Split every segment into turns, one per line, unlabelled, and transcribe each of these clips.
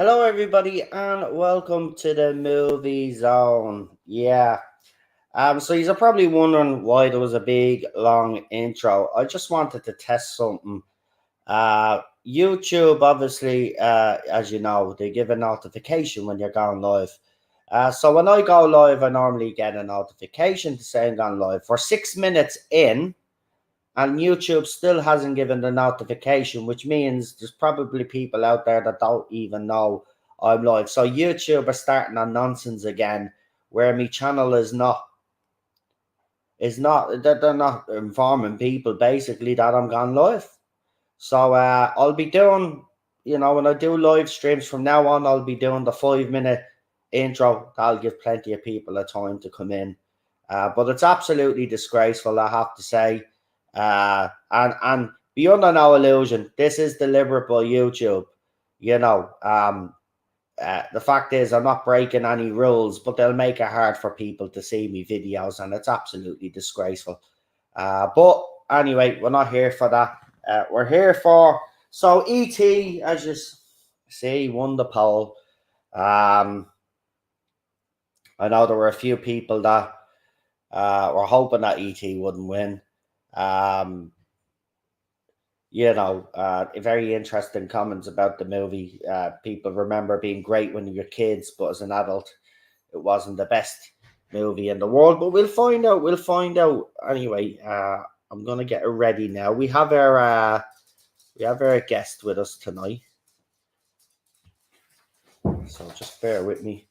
Hello, everybody, and welcome to the movie zone. So you're probably wondering why there was a big long intro. I just wanted to test something. YouTube, obviously, as you know, they give a notification when you're going live. So when I go live, I normally get a notification to say I'm going live. For 6 minutes in, and YouTube still hasn't given the notification, which means there's probably people out there that don't even know I'm live. So YouTube are starting on nonsense again, where my channel is not that they're not informing people basically that I'm gone live. So I'll be doing, when I do live streams from now on, I'll be doing the 5 minute intro. That'll give plenty of people a time to come in. But it's absolutely disgraceful, I have to say. And be under no illusion, this is deliberate by YouTube. The fact is, I'm not breaking any rules, but they'll make it hard for people to see me videos, and it's absolutely disgraceful. But anyway, we're not here for that. We're here for ET, as you see, won the poll. I know there were a few people that were hoping that ET wouldn't win. Very interesting comments about the movie. People remember being great when you were kids, but as an adult, it wasn't the best movie in the world. But we'll find out. We'll find out. Anyway, I'm gonna get it ready now. We have our guest with us tonight, so just bear with me.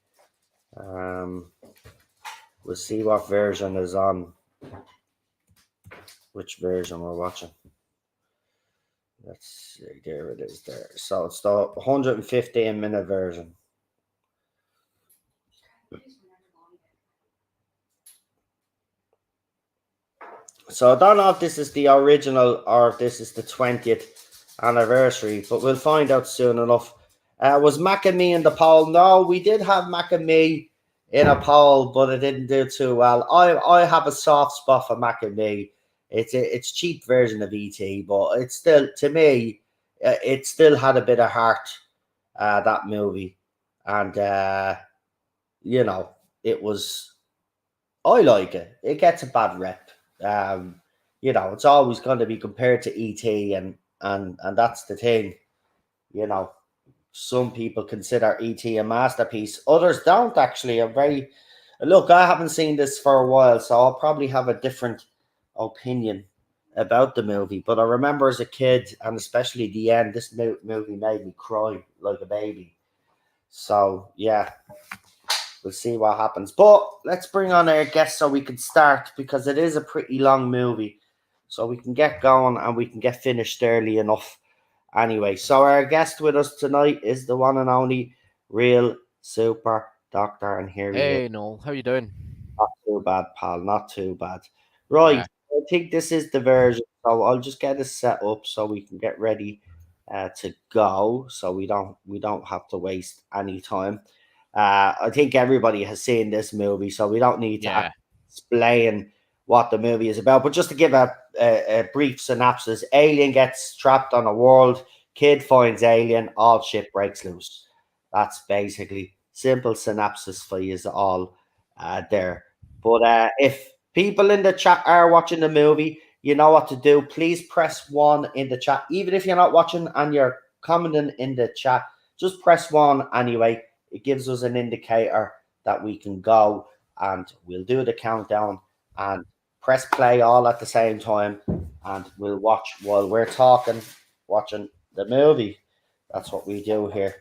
We'll see what version is on. Which version we're watching. Let's see, there it is there. So it's the 115-minute version. So I don't know if this is the original or if this is the 20th anniversary, but we'll find out soon enough. Was Mac and Me in the poll? No, we did have Mac and Me in a poll, but it didn't do too well. I have a soft spot for Mac and Me. It's cheap version of ET, but it's still, to me, it still had a bit of heart, that movie. And it was, I like it. It gets a bad rep. It's always going to be compared to ET, and that's the thing. You know, some people consider ET a masterpiece. Others don't actually. Look. I haven't seen this for a while, so I'll probably have a different opinion about the movie. But I remember as a kid, and especially the end, this movie made me cry like a baby. So yeah, we'll see what happens. But let's bring on our guest so we can start, because it is a pretty long movie. So we can get going and we can get finished early enough. Anyway, so our guest with us tonight is the one and only Real Super Doctor. And here he is.
Hey Noel, how you doing?
Not too bad, pal. Not too bad.
Yeah,
Right. I think this is the version. So I'll just get this set up so we can get ready to go. So we don't have to waste any time. I think everybody has seen this movie, so we don't need to
yeah,
explain what the movie is about. But just to give a brief synopsis, alien gets trapped on a world, kid finds alien, all shit breaks loose. That's basically simple synopsis for you all there. But if people in the chat are watching the movie, you know what to do. Please press one in the chat. Even if you're not watching and you're commenting in the chat, just press one anyway. It gives us an indicator that we can go, and we'll do the countdown and press play all at the same time, and we'll watch while we're talking, watching the movie. That's what we do here.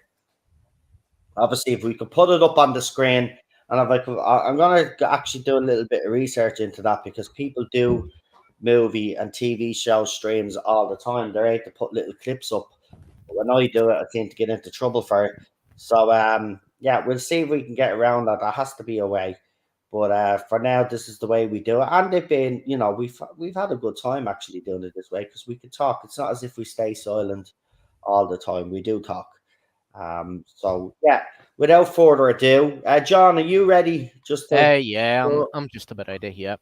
Obviously, if we could put it up on the screen, and if I'm going to actually do a little bit of research into that, because people do movie and TV show streams all the time. They're able to put little clips up. But when I do it, I seem to get into trouble for it. So yeah, we'll see if we can get around that. There has to be a way. But for now, this is the way we do it. And they've been, we've had a good time actually doing it this way, because we can talk. It's not as if we stay silent all the time. We do talk. So yeah, without further ado, John, are you ready? Just to
yeah. I'm just about ready here.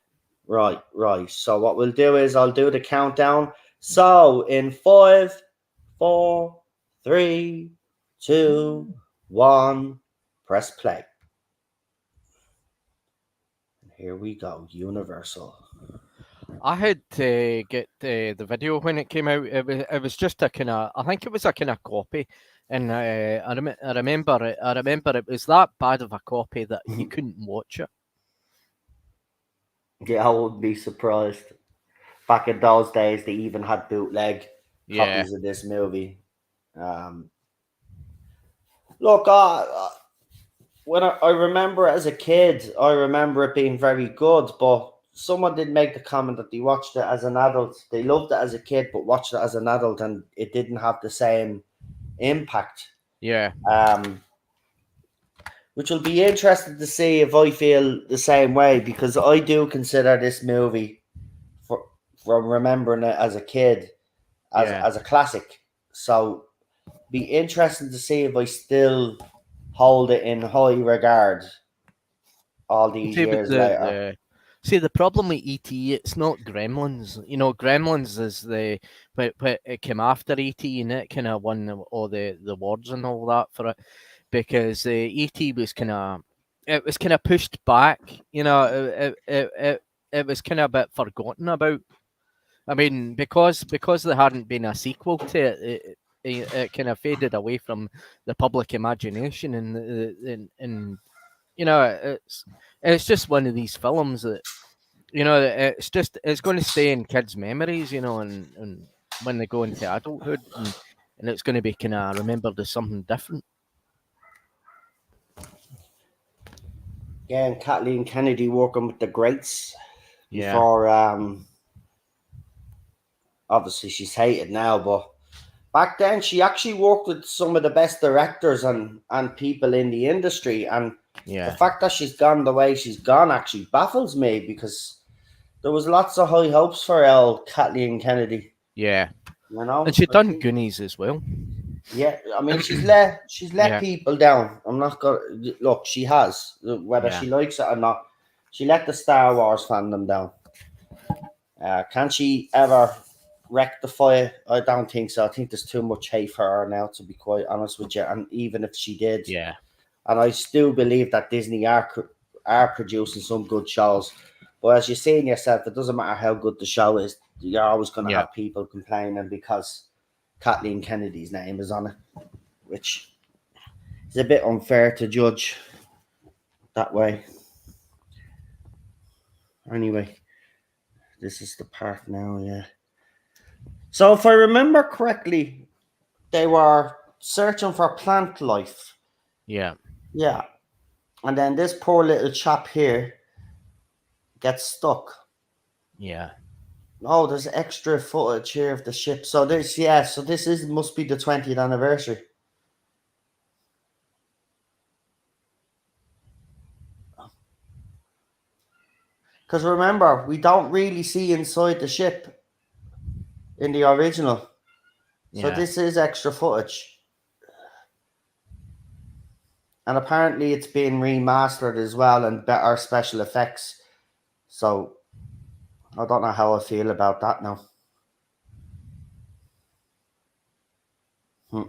right, right. So what we'll do is I'll do the countdown. So in five, four, three, two, one, press play. And here we go, Universal.
I had to get the video when it came out. It was just a kind of, I think it was a kind of copy, and I remember it. I remember it was that bad of a copy that you couldn't watch it.
Yeah, I wouldn't be surprised. Back in those days, they even had bootleg
Yeah,
copies of this movie. Um, look, when I remember it as a kid, I remember it being very good, but someone did make the comment that they watched it as an adult. They loved it as a kid, but watched it as an adult, and it didn't have the same impact.
yeah,
Um, which will be interesting to see if I feel the same way, because I do consider this movie, for, from remembering it as a kid,
yeah.
as a classic. So be interesting to see if I still hold it in high regard all these
See, but
years later.
the problem with ET, it's not Gremlins. You know, Gremlins is but it came after ET, and it kind of won all the awards and all that for it, because ET was kind of, it was kind of pushed back. You know, it was kind of a bit forgotten about. I mean, because there hadn't been a sequel to it, it kind of faded away from the public imagination, and you know, it's just one of these films that, you know, it's going to stay in kids' memories, you know, and when they go into adulthood, and it's going to be kind of remembered as something different.
Yeah, and Kathleen Kennedy working with the greats
Yeah,
before. Obviously, she's hated now, but back then she actually worked with some of the best directors and people in the industry. And the
yeah,
fact that she's gone the way she's gone actually baffles me, because there was lots of high hopes for Kathleen Kennedy.
yeah.
You
And
know,
she
I
done
think.
Goonies as well.
Yeah, I mean, she's let
Yeah,
people down. I'm not gonna look. She has, whether
yeah,
she likes it or not. She let the Star Wars fandom down. Can she ever rectify it? I don't think so. I think there's too much hate for her now, to be quite honest with you. And even if she did,
yeah,
and I still believe that Disney are producing some good shows. But as you're saying yourself, it doesn't matter how good the show is. You're always going to
yeah.
have people complaining because Kathleen Kennedy's name is on it, which is a bit unfair to judge that way. Anyway, this is the part now, yeah. So if I remember correctly, they were searching for plant life.
Yeah,
Yeah. And then this poor little chap here gets stuck.
yeah.
Oh, there's extra footage here of the ship. So this, yeah, so this is must be the 20th anniversary. Because remember, we don't really see inside the ship in the original. So
Yeah.
this is extra footage. And apparently it's been remastered as well and better special effects. So I don't know how I feel about that now. Hmm.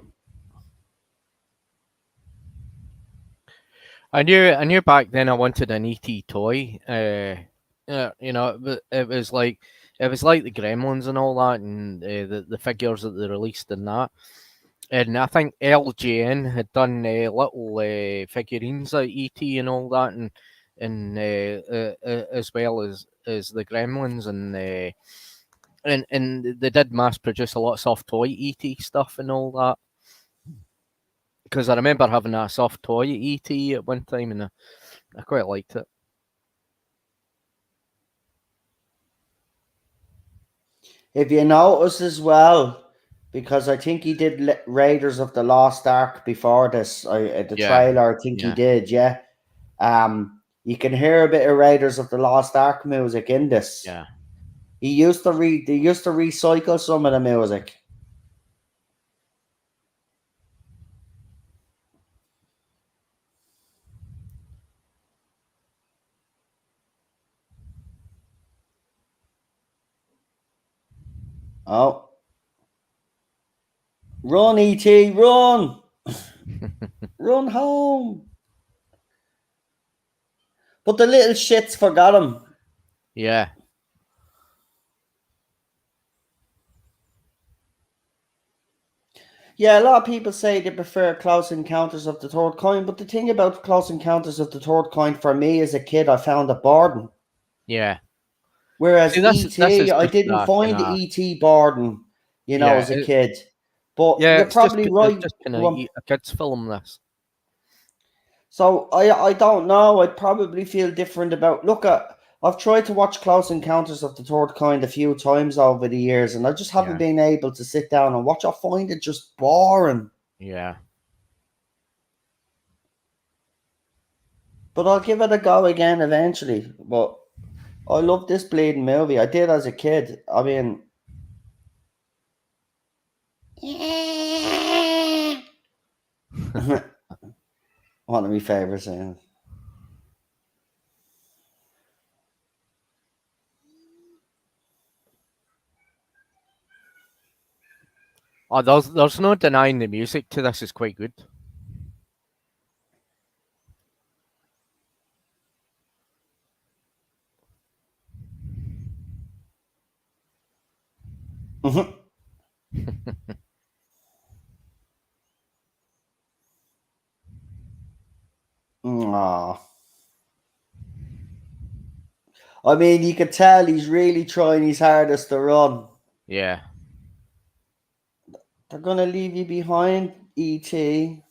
I knew back then I wanted an ET toy. You know, it was like the Gremlins and all that, and the figures that they released in that. And I think LJN had done little figurines of ET and all that, and as well as the Gremlins, and they did mass produce a lot of soft toy ET stuff and all that. Because I remember having a soft toy ET at one time, and I quite liked it.
If you notice as well, because I think he did Raiders of the Lost Ark before this, the
Yeah,
trailer, I think he
yeah,
did, yeah. You can hear a bit of Raiders of the Lost Ark music in this.
yeah.
They used to recycle some of the music. Oh, run, ET, run, run home. But the little shits forgot him.
Yeah.
Yeah, a lot of people say they prefer Close Encounters of the Third Kind, but the thing about Close Encounters of the Third Kind for me as a kid, I found it boring.
Yeah. See,
Whereas
this
E.T.,
is
I
just
didn't
kind
find
of
E.T. boring,
yeah.
as a kid. But
Yeah,
you're probably
it's
right.
just kind of
Go on.
a kids film. This.
So I don't know. I'd probably feel different about. Look, I've tried to watch Close Encounters of the Third Kind a few times over the years, and I just haven't
Yeah.
been able to sit down and watch. I find it just boring.
Yeah.
But I'll give it a go again eventually. But I love this bleeding movie. I did as a kid. I mean, one of my favorite scenes.
Oh, there's no denying the music to this is quite good.
Aw. I mean, you could tell he's really trying his hardest to run.
Yeah.
They're gonna leave you behind, E.T.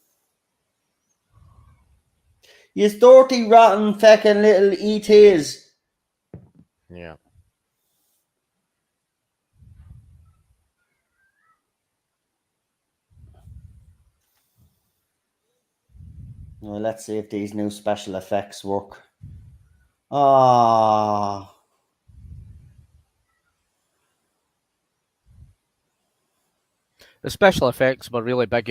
You dirty, rotten, feckin' little E.T.s.
Yeah.
Well, let's see if these new special effects work. Ah,
The special effects were really big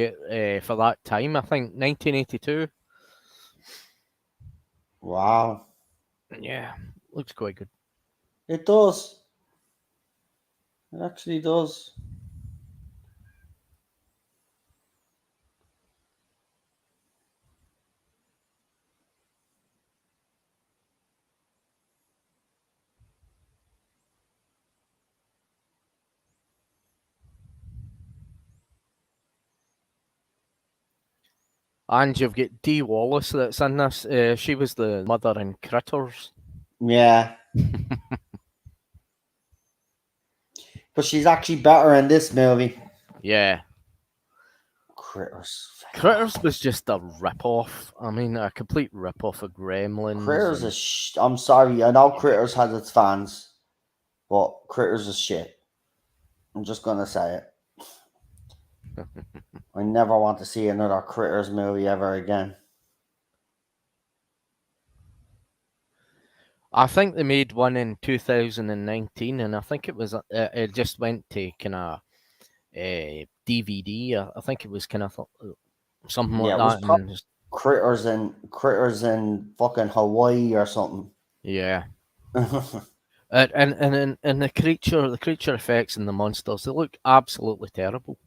for that time. I think 1982.
wow.
Yeah, looks quite good.
It does. It actually does.
And you've got Dee Wallace that's in this. She was the mother in Critters.
Yeah. But she's actually better in this movie.
Yeah.
Critters.
Critters was just a rip-off. I mean, a complete rip-off of Gremlins.
Critters is I'm sorry, I know Critters has its fans, but Critters is shit. I'm just gonna say it. I never want to see another Critters movie ever again.
I think they made one in 2019, and I think it just went to kind of DVD. I think it was kind of something
Yeah,
like
it was
that.
probably
And just,
Critters in fucking Hawaii or something.
yeah. And the creature effects and the monsters, they look absolutely terrible.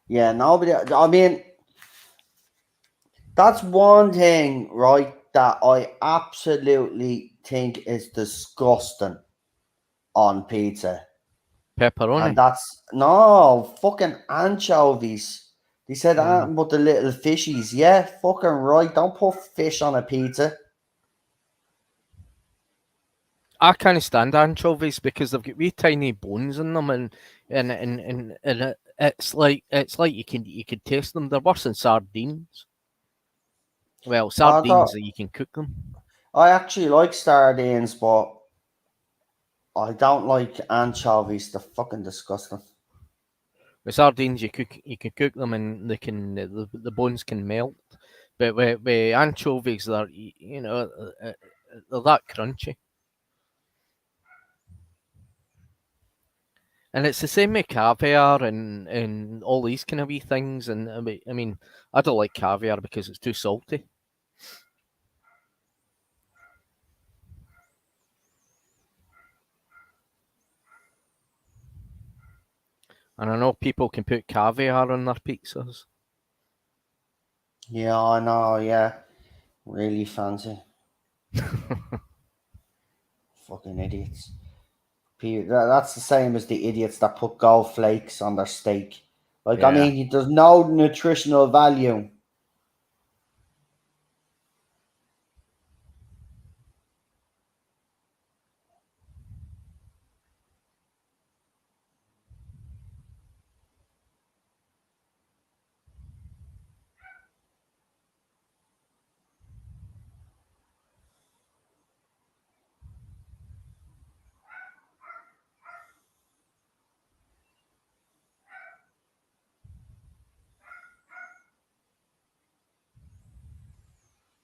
Yeah, nobody. I mean, that's one thing, right? That I absolutely think is disgusting on pizza, and
Pepperoni.
that's no fucking anchovies. They said,
Mm.
but the little fishies." Yeah, fucking right. Don't put fish on a pizza.
I can't stand anchovies because they've got wee tiny bones in them, and it's like you can taste them. They're worse than sardines. Well,
I
sardines
thought
that you can cook them.
I actually like sardines, but I don't like anchovies. They're fucking disgusting.
With sardines, you can cook them and the bones can melt. But with anchovies, they're that crunchy. And it's the same with caviar and all these kind of wee things. And I mean, I don't like caviar because it's too salty. And I know people can put caviar on their pizzas.
Yeah, I know. Yeah, really fancy. Fucking idiots. That's the same as the idiots that put gold flakes on their steak. Like, I
Yeah.
mean, there's no nutritional value.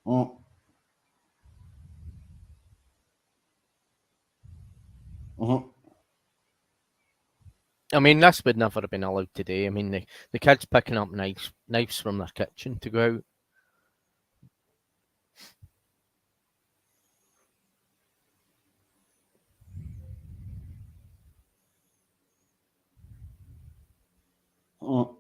Mm, mhm.
I mean, this would never have been allowed today. I mean, the kids picking up knives from their kitchen to go out.
Mm.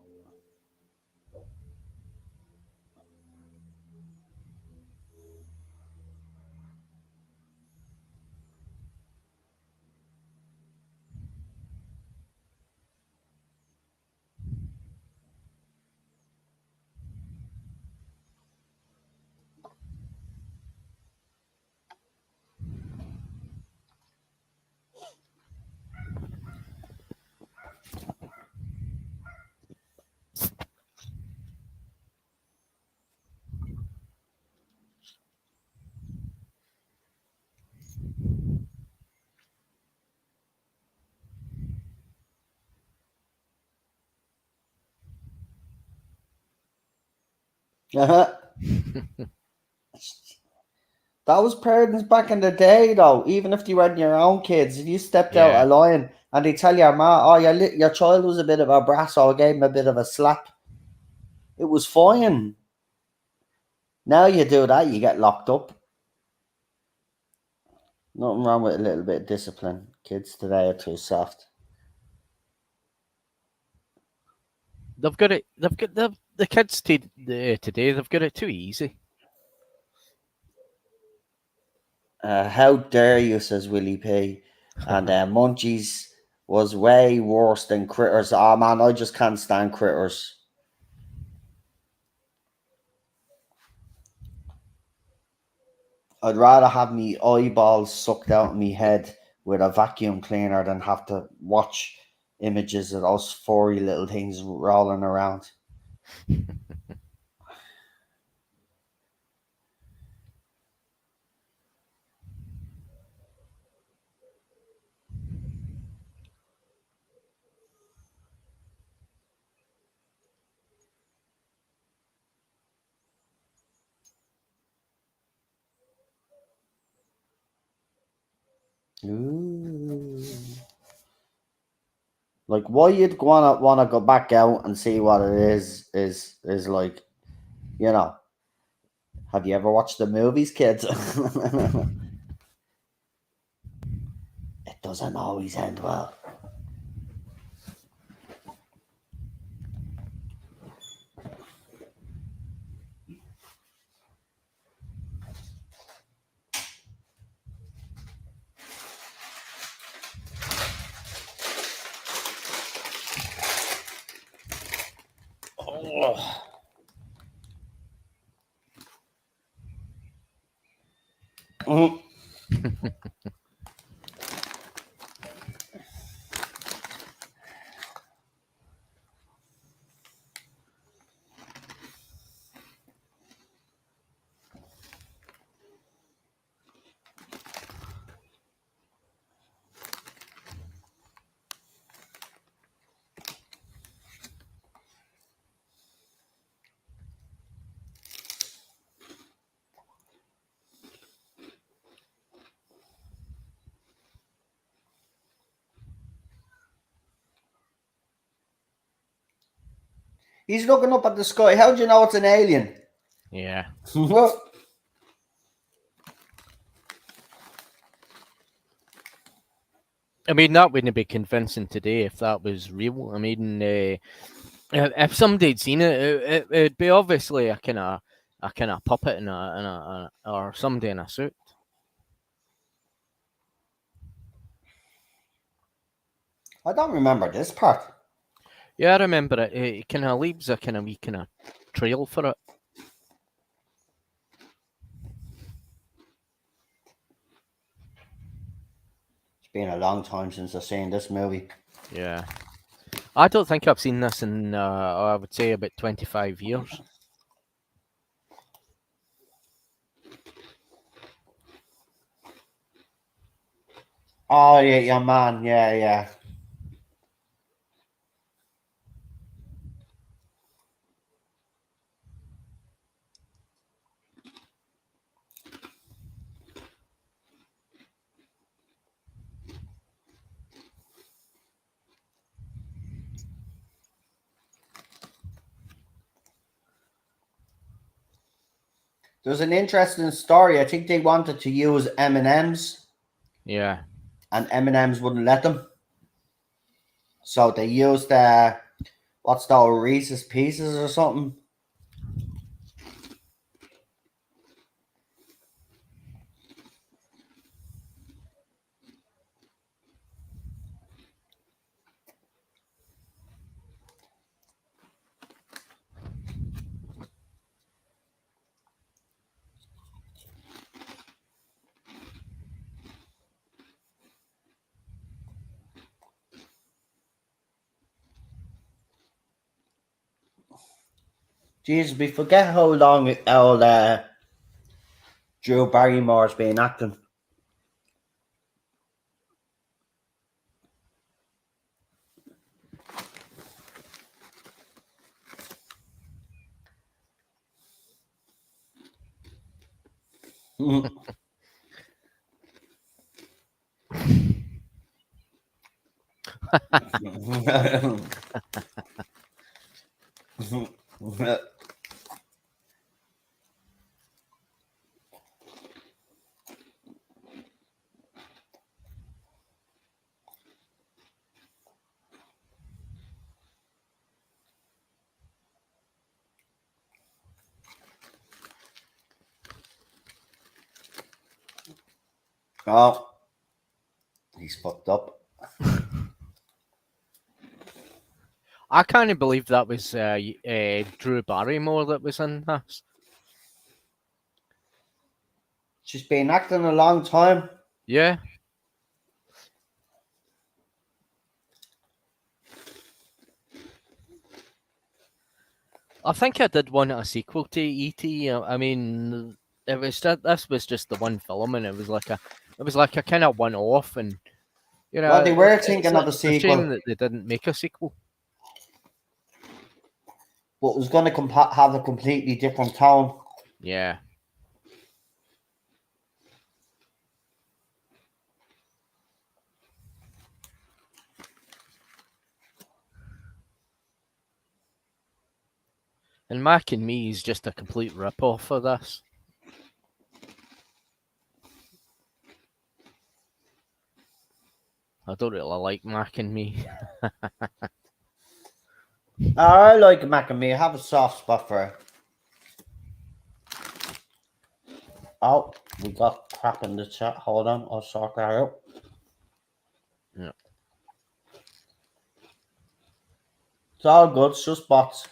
Uh-huh. That was parents back in the day, though. Even if you weren't your own kids, if you stepped out
Yeah.
a line and they tell your ma, "Oh, your child was a bit of a brat, so I gave him a bit of a slap," it was fine. Now you do that, you get locked up. Nothing wrong with a little bit of discipline. Kids today are too soft.
They've got it. They've got the kids today. They've got it too easy.
How dare you, says Willie P. And Munchies was way worse than Critters. Oh man, I just can't stand Critters. I'd rather have me eyeballs sucked out of me head with a vacuum cleaner than have to watch images of those furry little things rolling around. Ooh. Like why you'd wanna go back out and see what it is like, you know. Have you ever watched the movies, kids? It doesn't always end well. Oh. Mhm. He's looking up at the sky. How do you know it's an alien?
Yeah. I mean, that wouldn't be convincing today if that was real. I mean, if somebody had seen it, it'd be obviously a kind of puppet or somebody in a suit.
I don't remember this part.
Yeah, I remember it. It kind of leaves a kind of wee kind of trail for it.
It's been a long time since I've seen this movie.
Yeah. I don't think I've seen this in, I would say, about 25 years.
Oh yeah, man, yeah. There's an interesting story. I think they wanted to use M&Ms.
Yeah.
And M&Ms wouldn't let them. So they used what's that, Reese's Pieces or something. Jesus, we forget how long old Drew Barrymore's been acting. Oh, he's fucked up.
I can't believe that was Drew Barrymore that was in this.
She's been acting a long time.
Yeah. I think I did want a sequel to E.T. I mean, this was just the one film, and it was like a kind of one-off, and
Well, they were thinking of a
it's a shame
sequel,
that they didn't make a sequel.
but it was going to have a completely different tone.
Yeah. And Mac and Me is just a complete rip-off of this. I don't really like Mac and Me.
I like Mac and Me. I have a soft spot for it. Oh, we got crap in the chat. Hold on, I'll sort that out.
Yeah.
It's all good. It's just bots.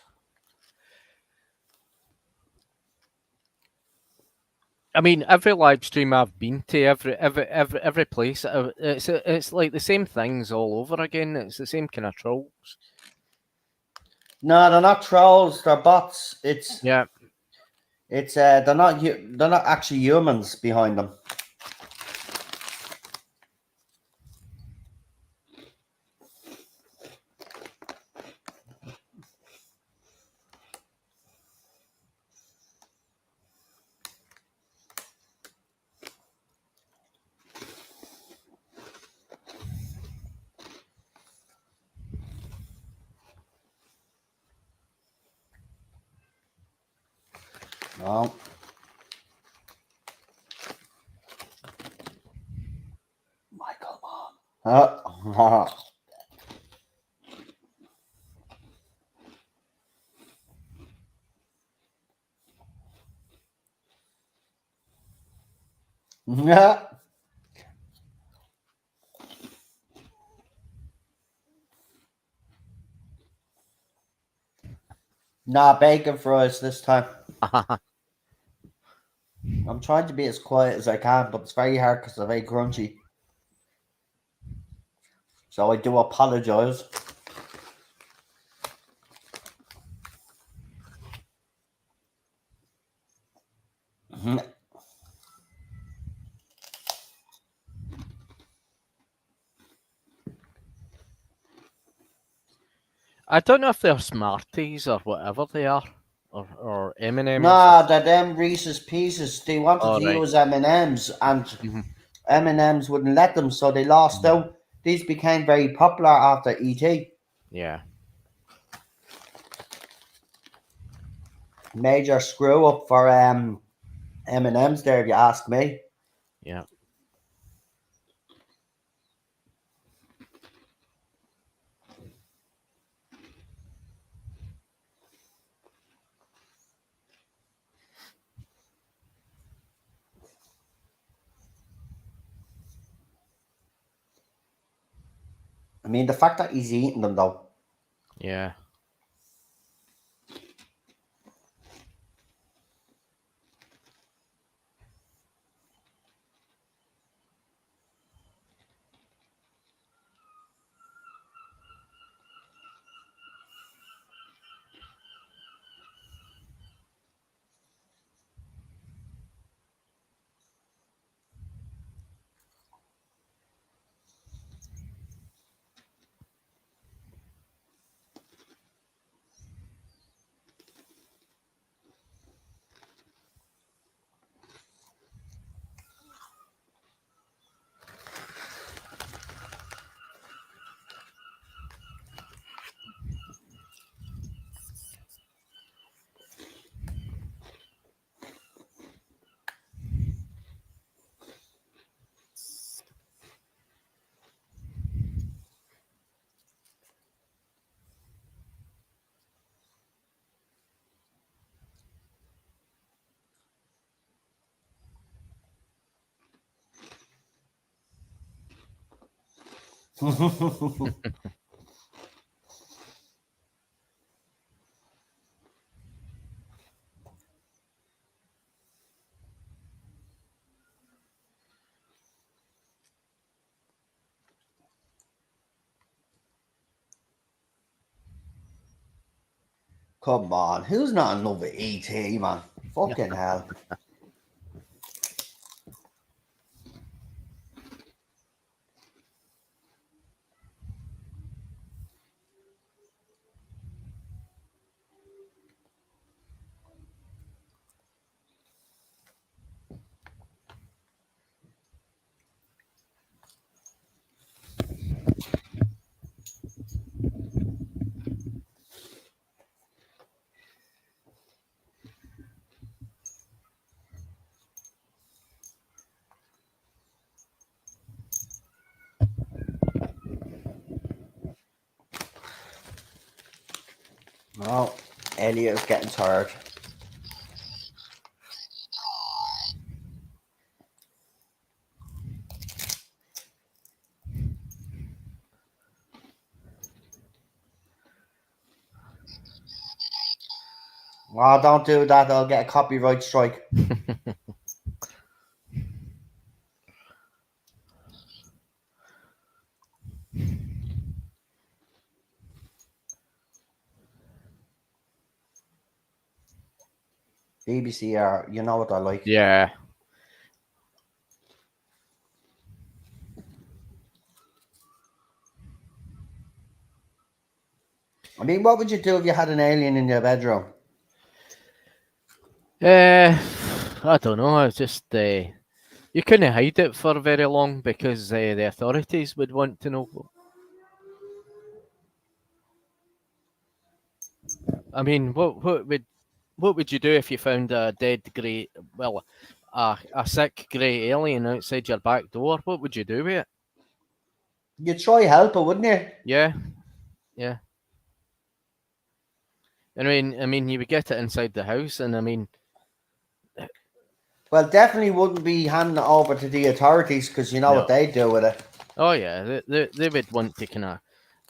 I mean, every live stream I've been to, every place, it's like the same things all over again. It's the same kind of trolls.
No, they're not trolls. They're bots. It's
Yeah.
they're not actually humans behind them. Oh. Michael Mann. Yeah. Nah, bacon fries this time. I'm trying to be as quiet as I can, but it's very hard because they're very crunchy. So I do apologise.
I don't know if they're Smarties or whatever they are, or M&Ms.
Nah, they're them Reese's Pieces. They wanted to
Right.
use M&Ms, and
Mhm.
M&Ms wouldn't let them, so they lost out. These became very popular after ET.
Yeah.
Major screw up for M&Ms there, if you ask me.
Yeah.
I mean, the fact that he's eating them though.
Yeah.
Come on, who's not in love with ET, man? Fucking hell. Oh, Elliot's getting tired. Oh, don't do that. I'll get a copyright strike. BBC are, you know what I like.
Yeah.
I mean, what would you do if you had an alien in your bedroom?
I don't know. I just you couldn't hide it for very long because the authorities would want to know. I mean, what would What would you do if you found a dead grey, well, a sick grey alien outside your back door? What would you do with it?
You'd try help it, wouldn't you?
Yeah, yeah. I mean, you would get it inside the house, and I mean,
Well, definitely wouldn't be handing it over to the authorities because you know what
no.
they do with it.
Oh yeah, they would want to kind of,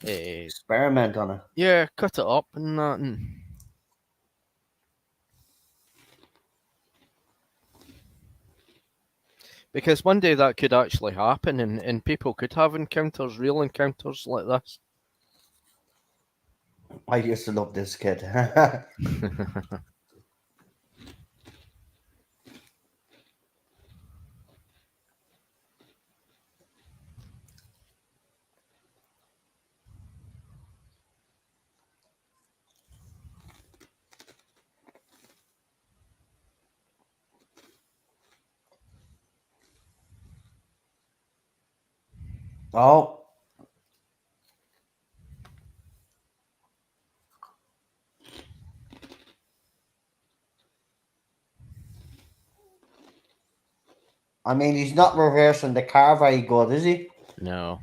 Experiment on it.
yeah, cut it up and that. And because one day that could actually happen, and people could have encounters, real encounters like this.
I used to love this kid. Oh, I mean, he's not reversing the car very good, is he?
No.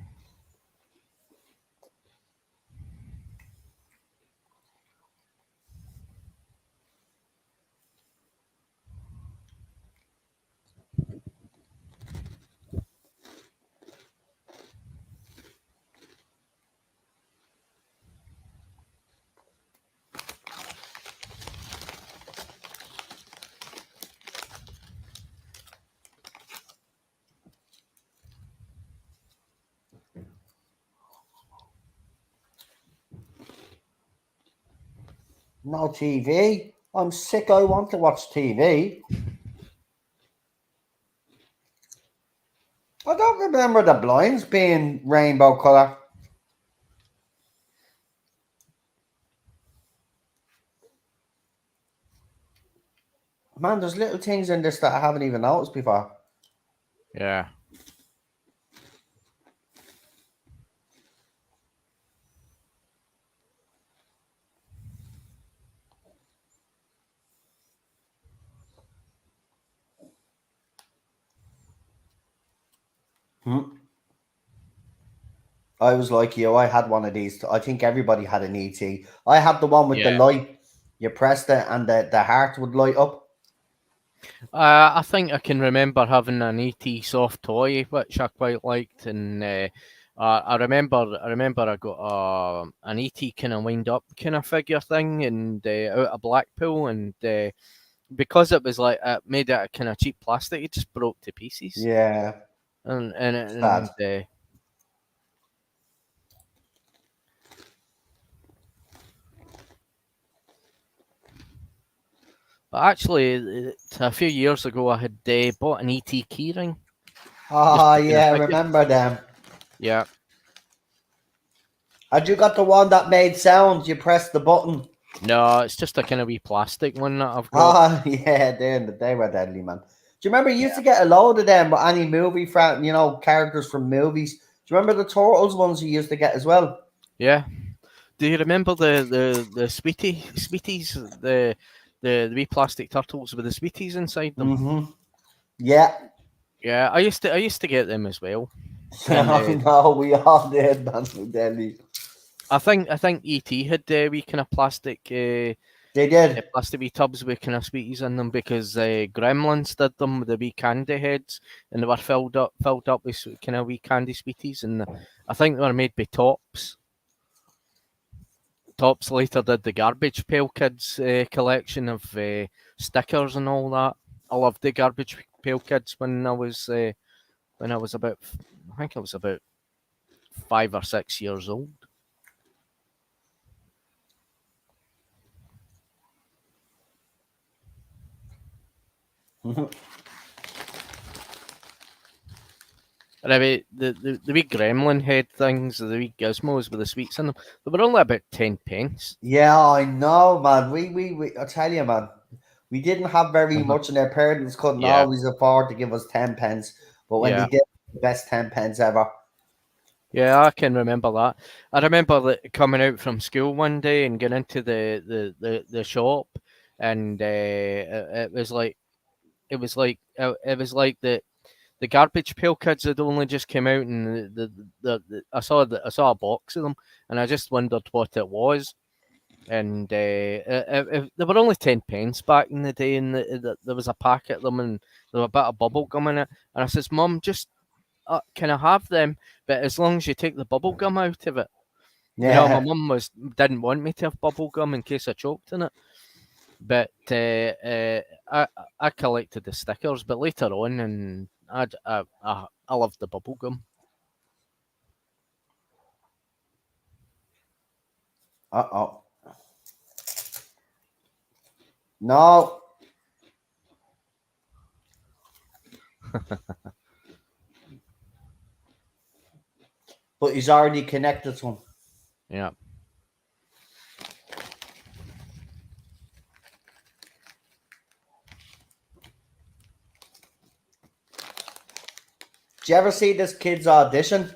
No TV. I'm sick. I want to watch TV. I don't remember the blinds being rainbow color. Man, there's little things in this that I haven't even noticed before.
Yeah.
I was like you. I had one of these. I think everybody had an ET. I had the one with the
Yeah.
light. You pressed it and the heart would light up.
I think I can remember having an ET soft toy, which I quite liked, and I remember I got an ET kind of wind up kind of figure thing, and out of Blackpool, and because it was like it made it a kind of cheap plastic, it just broke to pieces,
Yeah,
and
sad.
but actually, a few years ago, I had bought an ET keyring.
Oh
To kind of
yeah,
figure.
remember them.
Yeah.
Had you got the one that made sounds? You pressed the button.
No, it's just a kind of wee plastic one that I've got.
Oh yeah, they were deadly, man. Do you remember you used
Yeah.
to get a load of them with any movie from characters from movies? Do you remember the Turtles ones you used to get as well?
Yeah. Do you remember the sweeties, the wee plastic turtles with the sweeties inside them?
Mm-hmm. Yeah.
Yeah, I used to get them as well. And
No, we all did, man. Deadly.
I think ET had wee kind of plastic
They did.
plastic wee tubs with kind of sweeties in them because Gremlins did them with the wee candy heads, and they were filled up with kind of wee candy sweeties, and I think they were made by Tops. Tops later did the Garbage Pail Kids collection of stickers and all that. I loved the Garbage Pail Kids when I was about, I think I was about 5 or 6 years old. And I mean, the wee gremlin head things, the wee gizmos with the sweets in them, they were only about 10 pence.
Yeah, I know, man. We I tell you, man, we didn't have very
Uh-huh.
much, and our parents couldn't
Yeah,
always afford to give us 10 pence. But when they
yeah.
did, the best 10 pence ever.
Yeah, I can remember that. I remember that coming out from school one day and getting into the shop, and it was like the Garbage Pail Kids had only just came out, and I saw a box of them, and I just wondered what it was. And they were only 10 pence back in the day, and there was a packet of them, and there was a bit of bubble gum in it. And I says, "Mum, just can I have them? But as long as you take the bubble gum out of it." My
Yeah.
mum didn't want me to have bubble gum in case I choked in it. But I collected the stickers, but later on, and I loved the bubble gum.
Uh-oh. No. But he's already connected to him.
Yeah.
Did you ever see this kid's audition?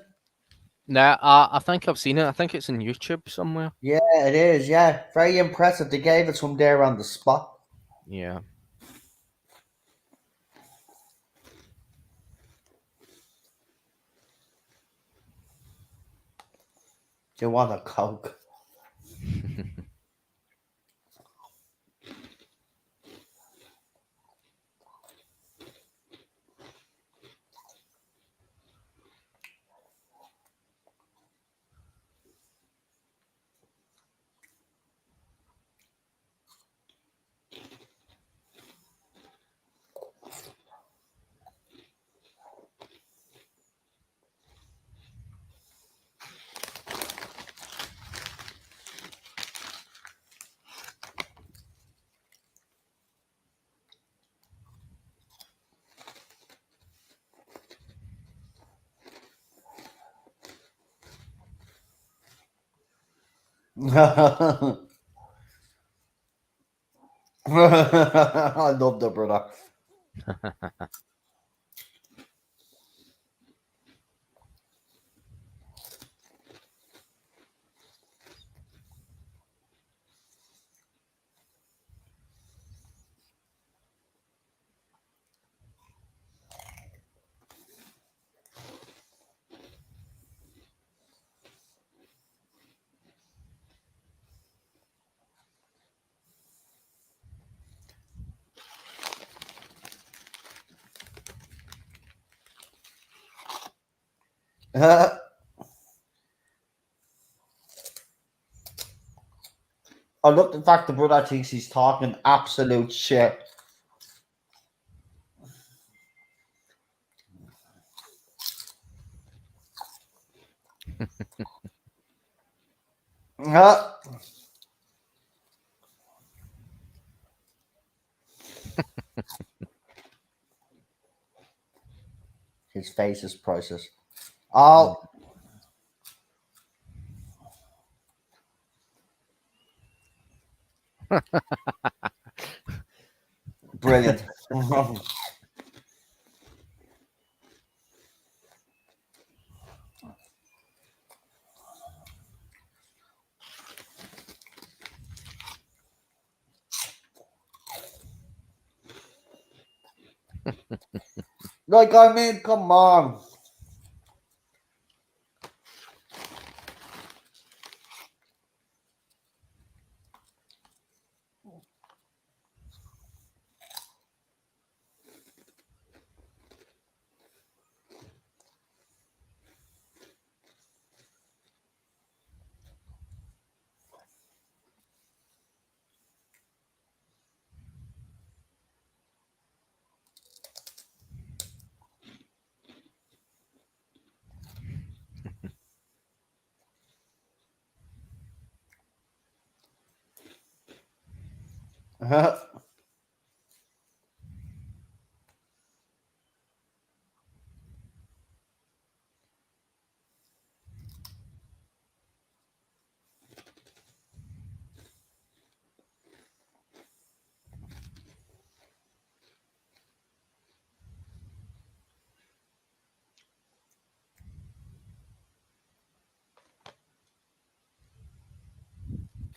Nah, I think I've seen it. I think it's on YouTube somewhere.
Yeah, it is. Yeah, very impressive. They gave it to him there on the spot.
Yeah.
Do you want a Coke? I love the brother. I love the fact the brother thinks he's talking absolute shit. Uh, His face is priceless. Oh, brilliant. Like, I mean, come on.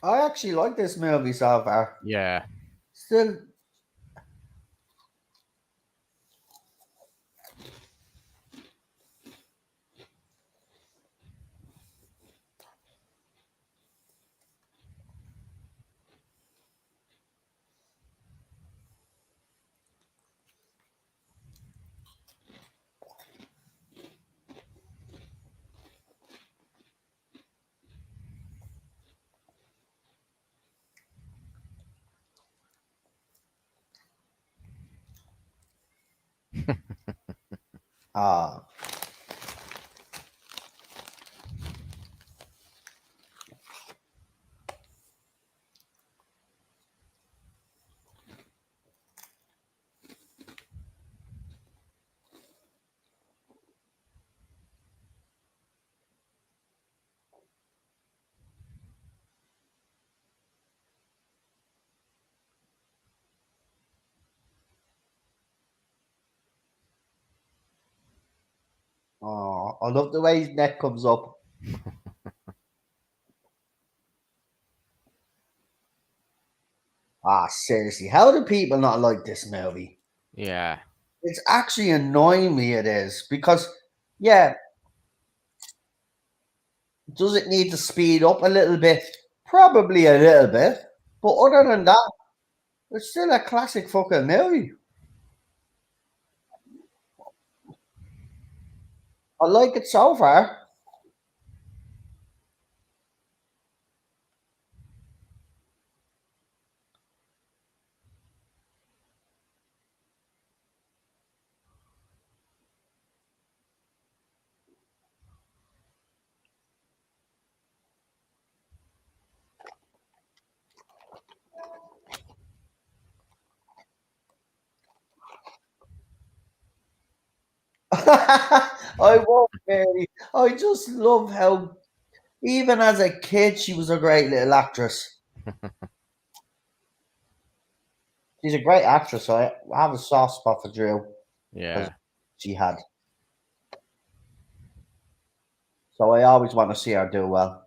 I actually like this movie so far.
Yeah.
Still, ah, oh, I love the way his neck comes up. Ah, seriously, how do people not like this movie?
Yeah.
It's actually annoying me. It is because, yeah, does it need to speed up a little bit? Probably a little bit, but other than that, it's still a classic fucking movie. I like it so far. I won't, Mary. I just love how, even as a kid, she was a great little actress. She's a great actress. I have a soft spot for Drew because
Yeah.
she had. So I always want to see her do well.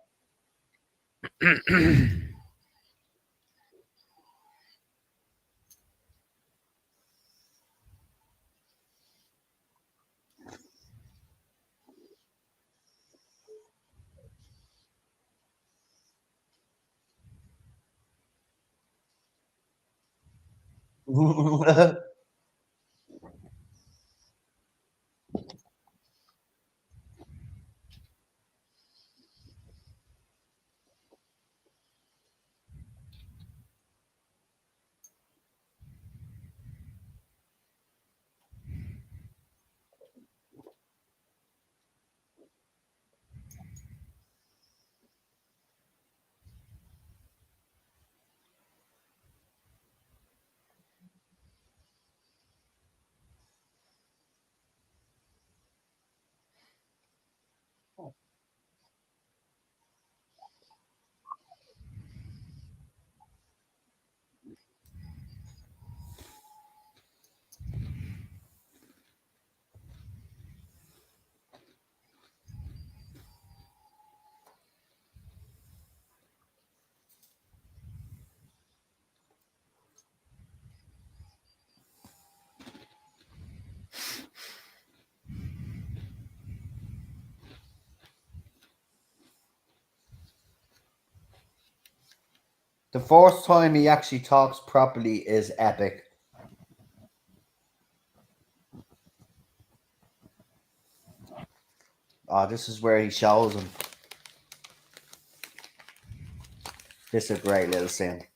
The first time he actually talks properly is epic. Oh, this is where he shows him. This is a great little scene.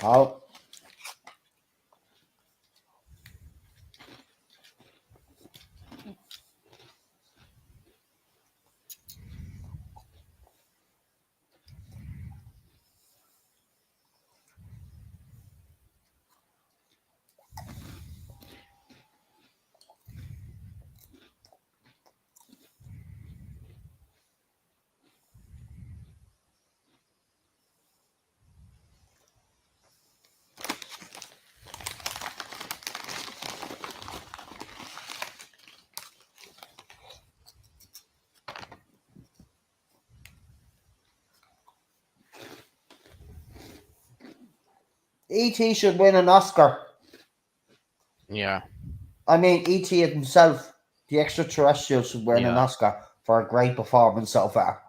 Oh, E.T. should win an Oscar.
Yeah.
I mean, E.T. himself, the extraterrestrial, should win an
Yeah.
Oscar for a great performance so far.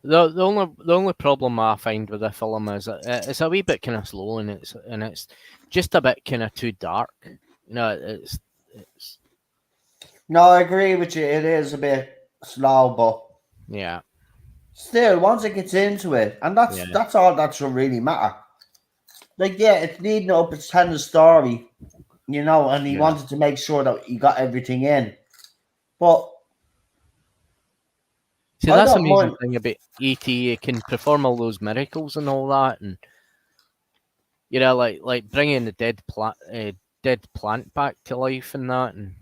The only problem I find with the film is it's a wee bit kind of slow, and it's just a bit kind of too dark. It's
No, I agree with you. It is a bit slow, but
yeah,
still, once it gets into it, and that's
yeah,
that's all that should really matter. Like, yeah, it's leading up, it's telling the story, and he
yeah.
wanted to make sure that he got everything in. But
See,
I
that's the
don't
amazing
mind.
thing about ET. It can perform all those miracles and all that, and like bringing the dead plant back to life and that, and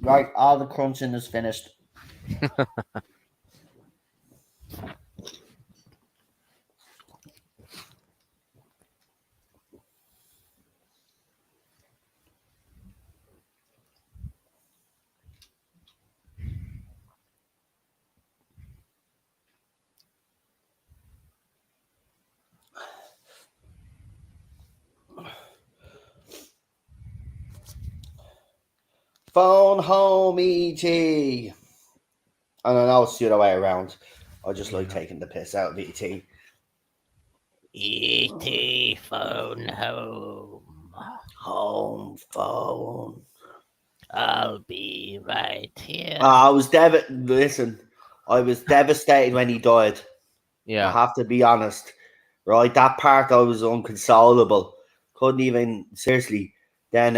Right, all the crunching is finished. Phone home, E.T. And I know it's the other way around. I just like
yeah.
taking the piss out of E.T.
ET phone home.
Home phone.
I'll be right here.
I was Listen, I was devastated when he died. I
Yeah,
have to be honest. Right, that part I was unconsolable. Couldn't even seriously. Then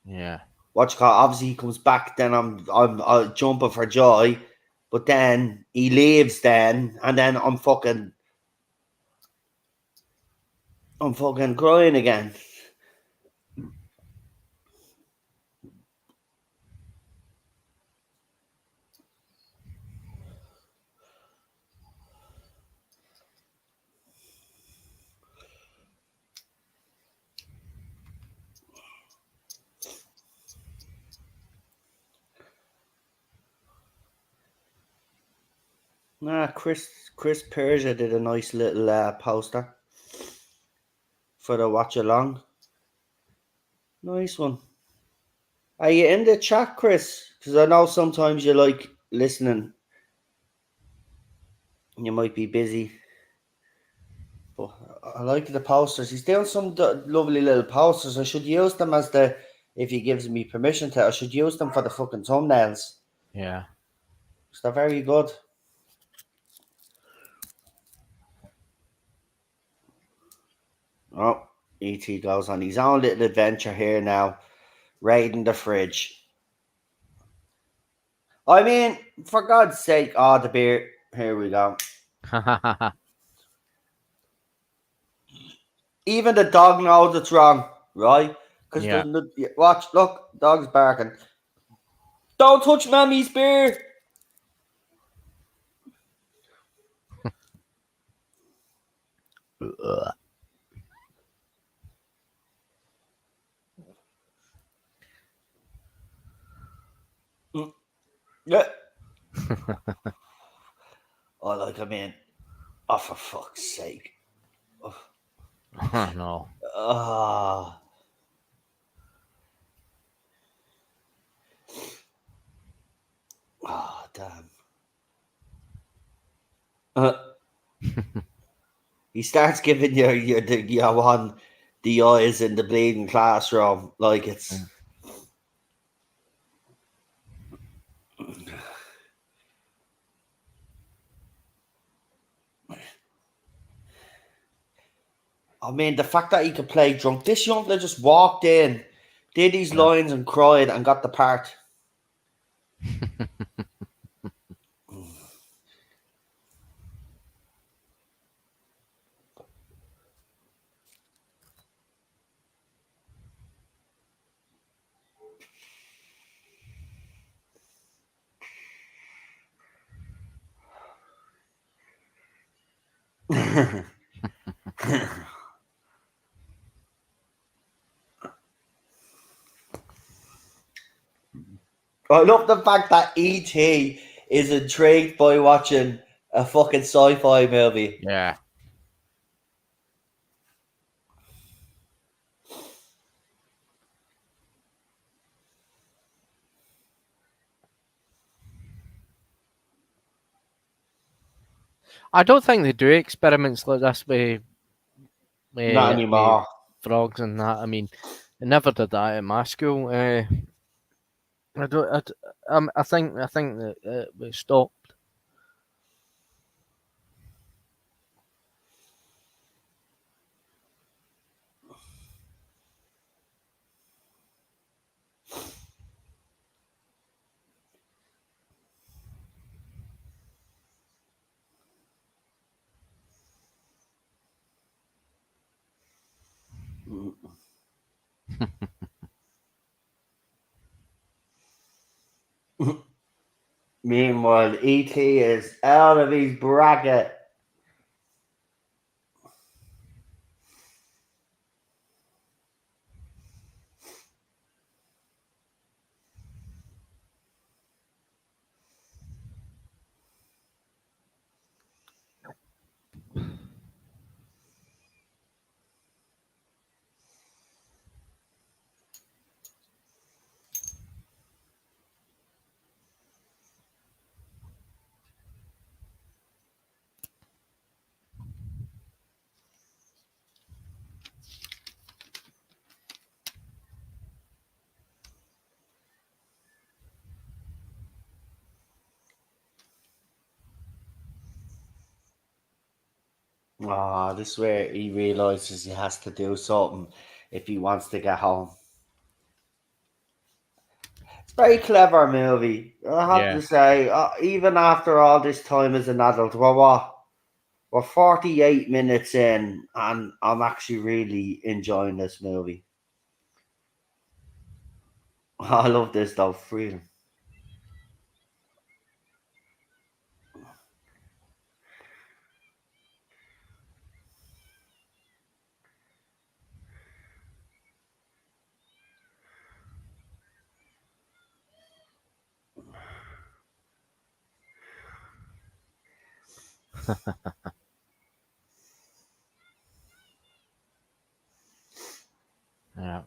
yeah.
what you call obviously he comes back. Then I'm jumping for joy, but then he leaves. Then and then I'm fucking crying again. Nah, Chris Persia did a nice little poster for the watch along. Nice one. Are you in the chat, Chris? Because I know sometimes you like listening. You might be busy, but I like the posters. He's doing some lovely little posters. I should use them if he gives me permission to. I should use them for the fucking thumbnails.
Yeah.
'Cause they're very good. Oh, E.T. goes on his own little adventure here now, raiding the fridge. I mean, for God's sake, the beer. Here we go. Even the dog knows it's wrong, right? Because
Yeah.
watch, look, dog's barking. Don't touch Mammy's beer. Oh, like, I mean, oh, for fuck's sake.
No.
Ah. Oh, damn. He starts giving your one the eyes in the bleeding classroom. Like, it's. I mean, the fact that he could play drunk. This young fella just walked in, did these
Yeah.
lines and cried and got the part. I love the fact that E.T. is intrigued by watching a fucking sci-fi movie.
Yeah. I don't think they do experiments like this
Not
with
anymore.
frogs and that. I mean, I never did that at my school. I don't. I think that we stopped.
Meanwhile, E.T. is out of his bracket. Ah, this is where he realizes he has to do something if he wants to get home. It's a very clever movie. I have
Yeah.
to say, even after all this time as an adult, we're what? We're 48 minutes in, and I'm actually really enjoying this movie. I love this though, freedom.
Yeah.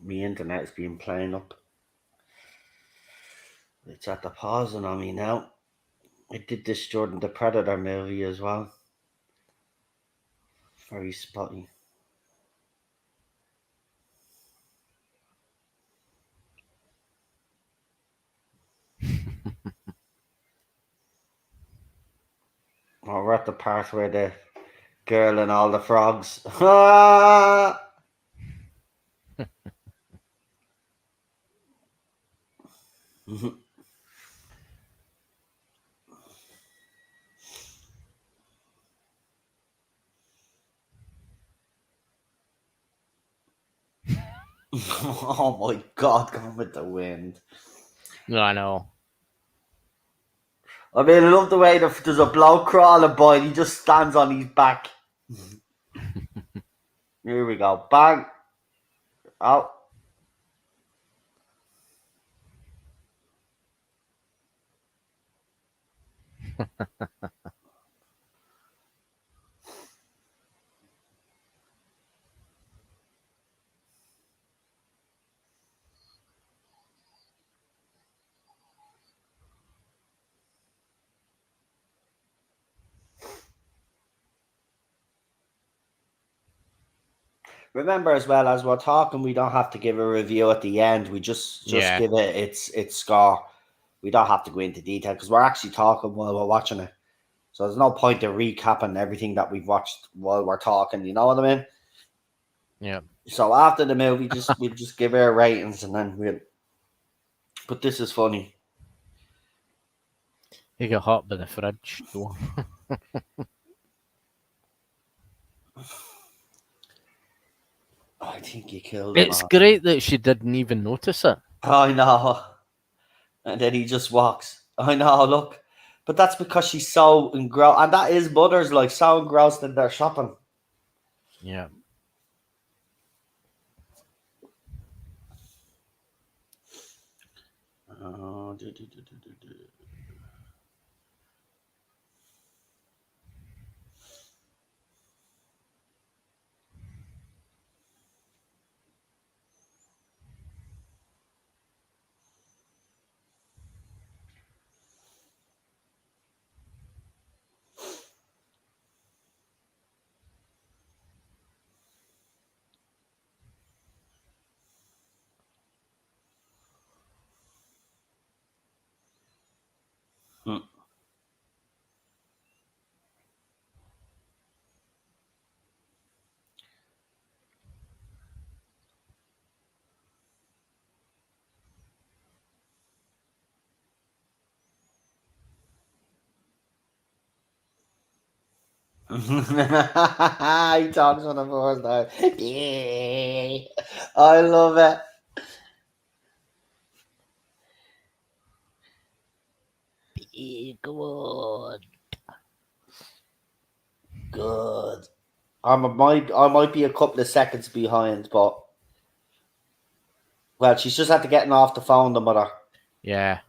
My internet's been playing up. It's at the pausing on me now. I did this Jordan the Predator movie as well. Very spotty. Oh, we're at the part where the girl and all the frogs. Ah! Oh my god, come with the wind.
No, I know.
I mean, I love the way that there's a bloke crawling by and he just stands on his back. Here we go. Bang. Oh. Remember as well, as we're talking, we don't have to give a review at the end. We just
Yeah.
give it its score. We don't have to go into detail because we're actually talking while we're watching it. So there's no point in recapping everything that we've watched while we're talking. You know what I mean?
Yeah.
So after the movie, we'll just give our ratings and then we'll. But this is funny.
He got hot by the fridge door.
I think you killed him.
It's great that she didn't even notice it.
I know. And then he just walks. I know, look. But that's because she's so engrossed. And that is mothers, like, so engrossed in their shopping.
Yeah.
Oh, he talks on the first time. Yeah. I love it. Good. Good. I might be a couple of seconds behind, but well, she's just had to get off the phone, the mother.
Yeah.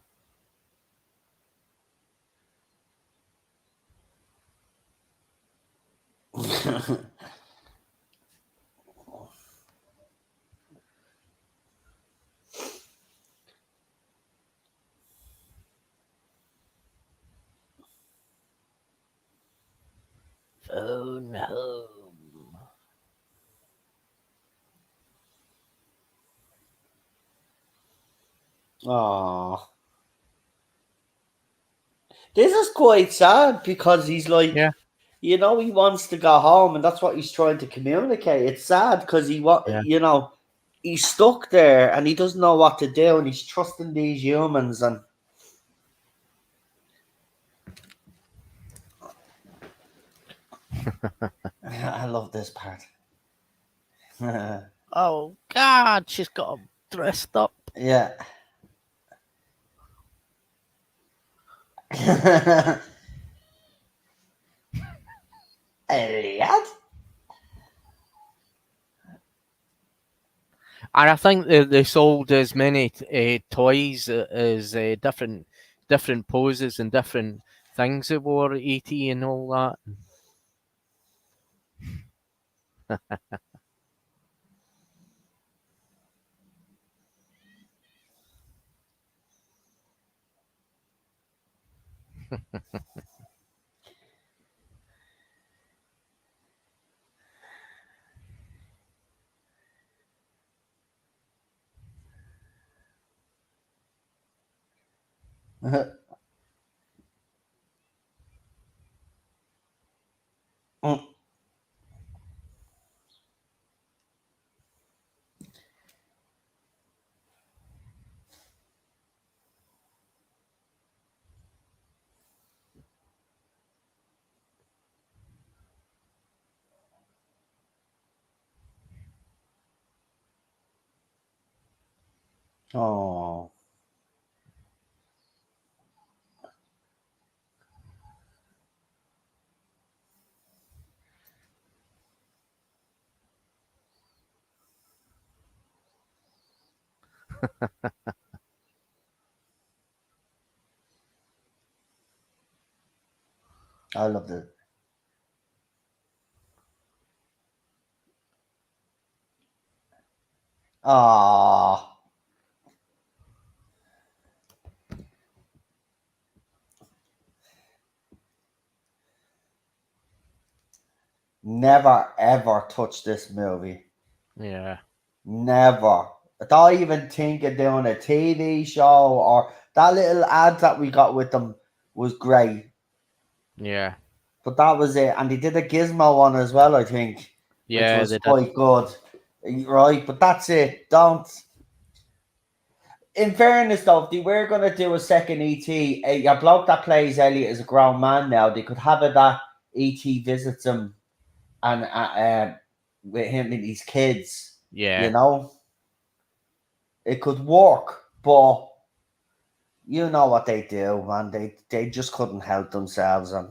Phone home.
Oh, this is quite sad because he's like,
Yeah.
he wants to go home, and that's what he's trying to communicate. It's sad because
Yeah.
he's stuck there and he doesn't know what to do, and he's trusting these humans. And I love this part.
Oh God, she's got him dressed up.
Yeah. Elliot?
And I think they sold as many toys as different poses and different things they wore at ET and all that.
Oh. I loved it. Ah, never ever touch this movie.
Yeah.
Never. Don't even think of doing a TV show or that little ad that we got with them was great.
Yeah.
But that was it. And they did a Gizmo one as well, I think, which
Yeah,
was
they did.
quite good. Right, but that's it. Don't. In fairness, though, if they were going to do a second ET, a bloke that plays Elliot is a grown man now. They could have it that ET visits him and with him and his kids.
Yeah.
You know, it could work, but you know what they do, man. They just couldn't help themselves, and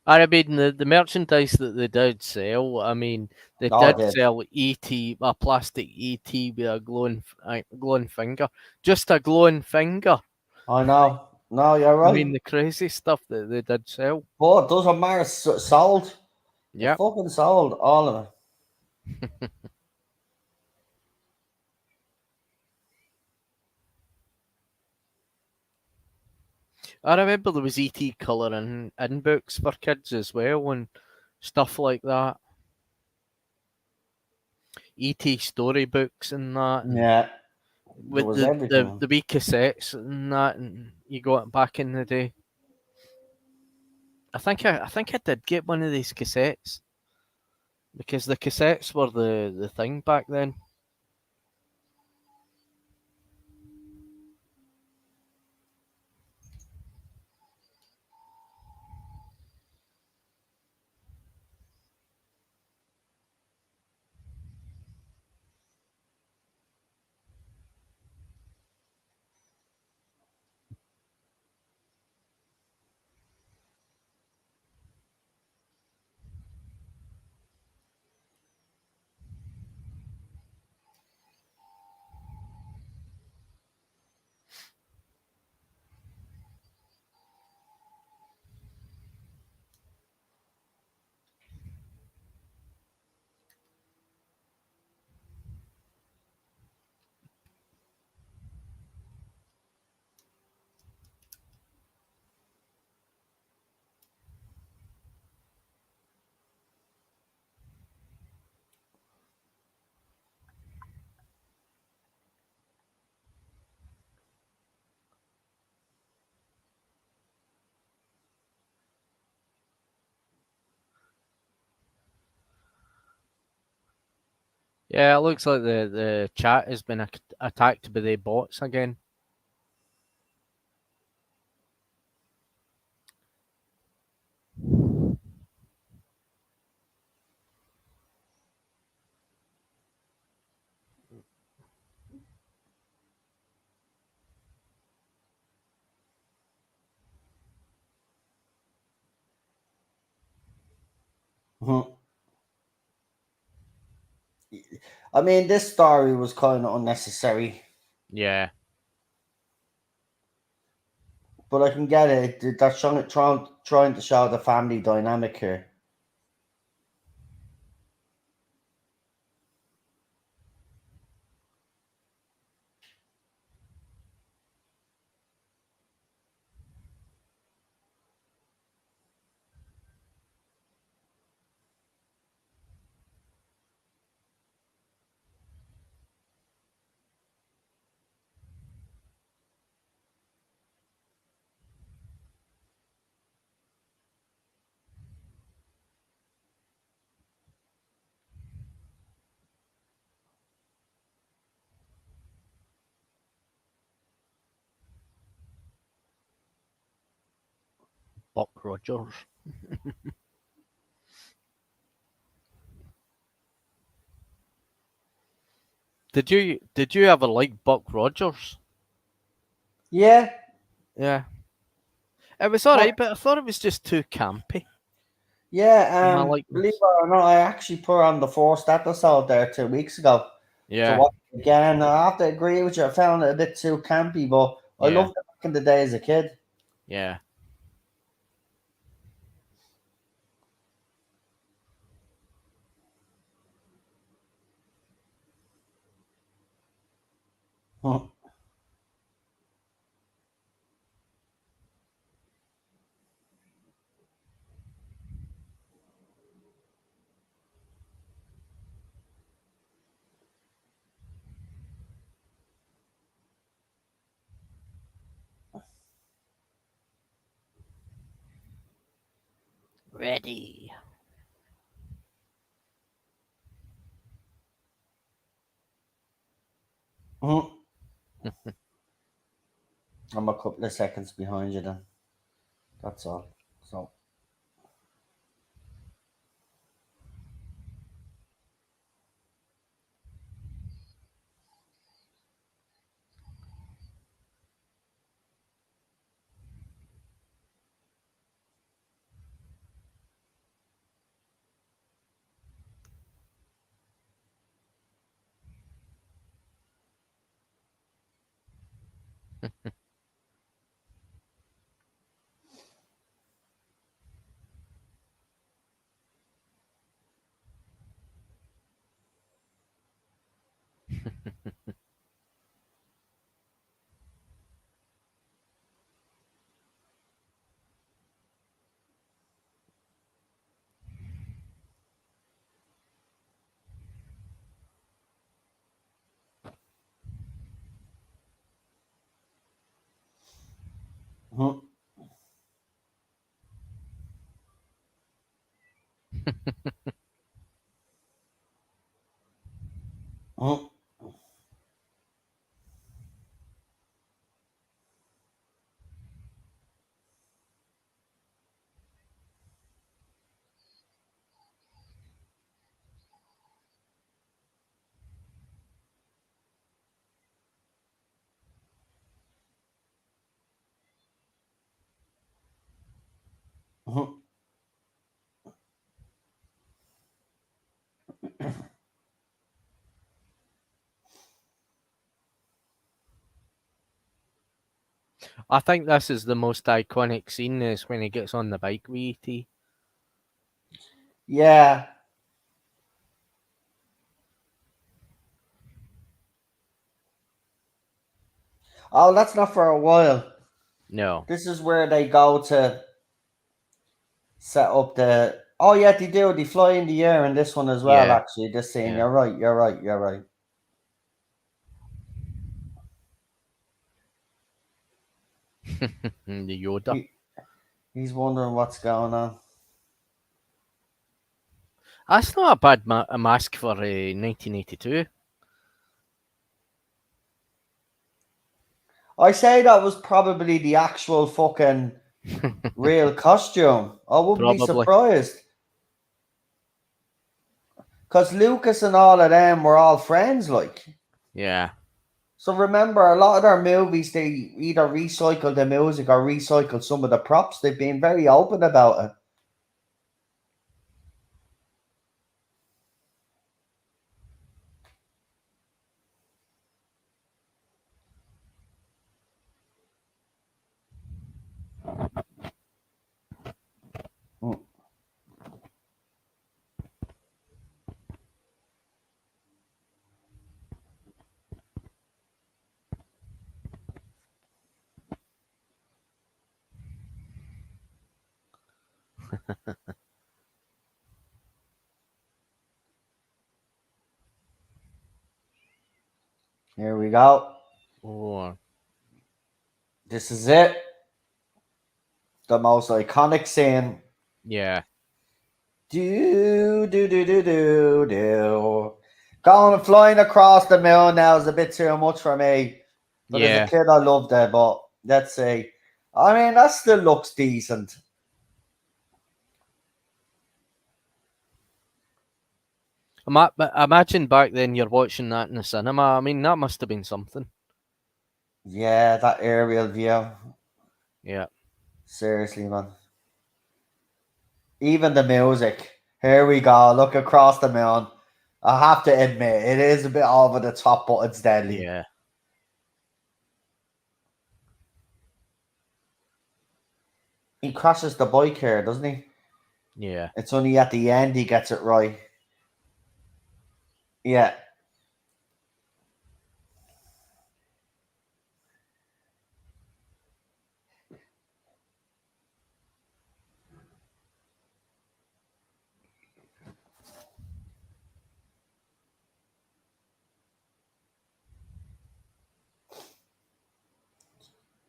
I mean, the merchandise that they did sell, I mean, they
oh,
did
they did.
sell ET, a plastic ET with a glowing finger. Just a glowing finger.
I know. No, you're
I
right.
mean, the crazy stuff that they did sell.
But those are Mars sold. They
Yep.
fucking sold all of it.
I remember there was ET colouring in books for kids as well and stuff like that. ET storybooks and that, and
Yeah, there
with
was
the, the,
everything.
the wee cassettes and that, and you got it back in the day. I think I did get one of these cassettes because the cassettes were the thing back then. Yeah, it looks like the chat has been attacked by the bots again.
Mhm. I mean, this story was kind of unnecessary,
Yeah.
but I can get it. They're trying to show the family dynamic here.
Buck Rogers. Did you ever like Buck Rogers?
Yeah,
Yeah. It was alright,
but
but I thought it was just too campy.
yeah,
My
believe it
likeness.
or not, I actually put on the first episode there 2 weeks ago. So
Yeah,
what again? I have to agree with you. I found it a bit too campy, but I
yeah,
loved it back in the day as a kid.
yeah. Ready.
I'm a couple of seconds behind you then. That's all. So. Mhm. Mhm. Mhm.
I think this is the most iconic scene is when he gets on the bike with E.T.
Yeah. Oh, that's not for a while.
No.
This is where they go to set up the. Oh yeah, they do. They fly in the air in this one as well.
Yeah.
Actually, this scene.
Yeah.
You're right. You're right. You're right.
The Yoda.
He, he's wondering what's going on.
That's not a bad a mask for 1982.
I say that was probably the actual fucking real costume. I wouldn't be
Probably.
surprised. Because Lucas and all of them were all friends, like.
Yeah.
So remember, a lot of their movies, they either recycle the music or recycle some of the props. They've been very open about it. Mm. Here we go.
Oh.
This is it. The most iconic scene.
Yeah.
Do do do do do do. Going and flying across the moon now is a bit too much for me. But as a
Yeah.
kid, I loved it. But let's see. I mean, that still looks decent.
But imagine back then you're watching that in the cinema. I mean, that must have been something.
Yeah, that aerial view.
Yeah.
Seriously, man. Even the music. Here we go. Look across the moon. I have to admit, it is a bit over the top, but it's deadly.
Yeah.
He crashes the bike here, doesn't he?
Yeah.
It's only at the end he gets it right. Yeah.